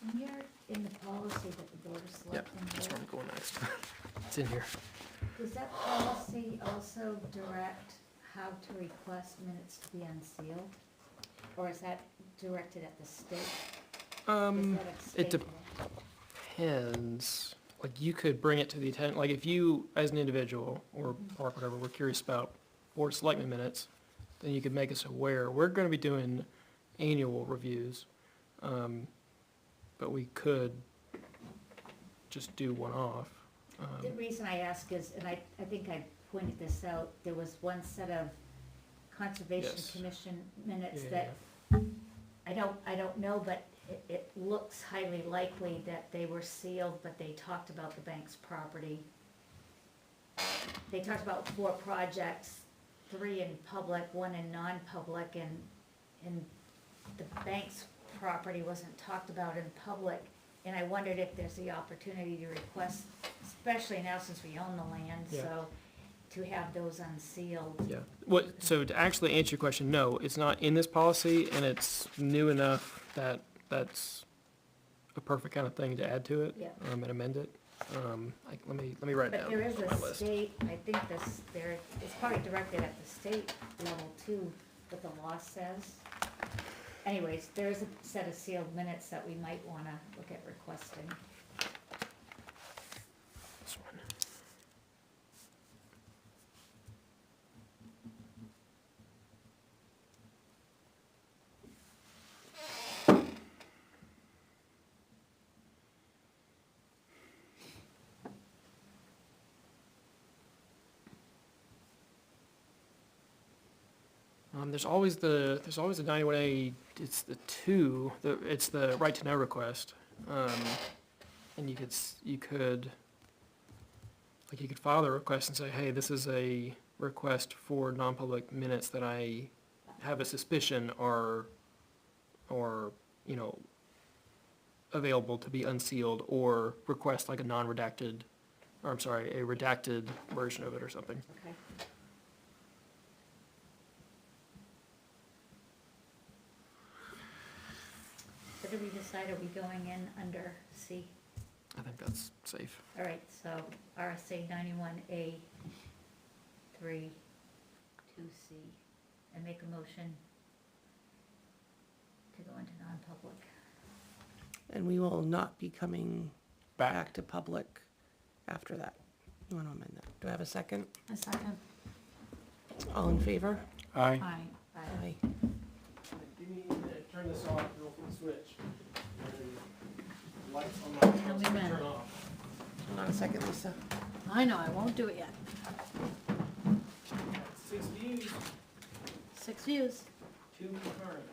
When you're in the policy that the board of Yep, selectmen that's where wrote, I'm going next. It's in here. does that policy also direct how to request minutes to be unsealed? Or is that directed at the state? Is that a it state law? Depends, like, you could bring it to the attention, like, if you, as an individual, or park, whatever, were curious about board of selectmen minutes, then you could make us aware. We're gonna be doing annual reviews, but we could just do one off. The reason I ask is, and I think I pointed this out, there was one set of Conservation Yes. Commission minutes Yeah, that, I don't know, but it looks highly likely that they were sealed, but they talked about the bank's property. They talked about 4 projects, 3 in public, 1 in non-public, and the bank's property wasn't talked about in public. And I wondered if there's the opportunity to request, especially now since we own the land, Yeah. so, to have those unsealed. Yeah, so to actually answer your question, no, it's not in this policy, and it's new enough that that's a perfect kind of thing to add to it. Yeah. And amend it. Let me write it But down. there is on my a list. state, I think it's probably directed at the state level too, what the law says. Anyways, there is a set of sealed minutes that we might wanna look at requesting. This one. There's always the 91A, it's the right to know request. And you could file the request and say, hey, this is a request for non-public minutes that I have a suspicion are, you know, available to be unsealed, or request like a non-redacted, or I'm sorry, a redacted version of it or something. Okay. So did we decide, are we going in under C? I think that's safe. All right, so RSA 91A 3, 2C, and make a motion to go into non-public. And we will not be coming back to public after that. You want to amend that? Do I have a second? A second. All in favor? Aye. Aye. Aye. Give me a minute, turn this off, real quick switch. Lights on my Tell me when. turn off. Hold on a second, Lisa. I know, I won't do it yet. 6 views, 6 views. 2 concurrent.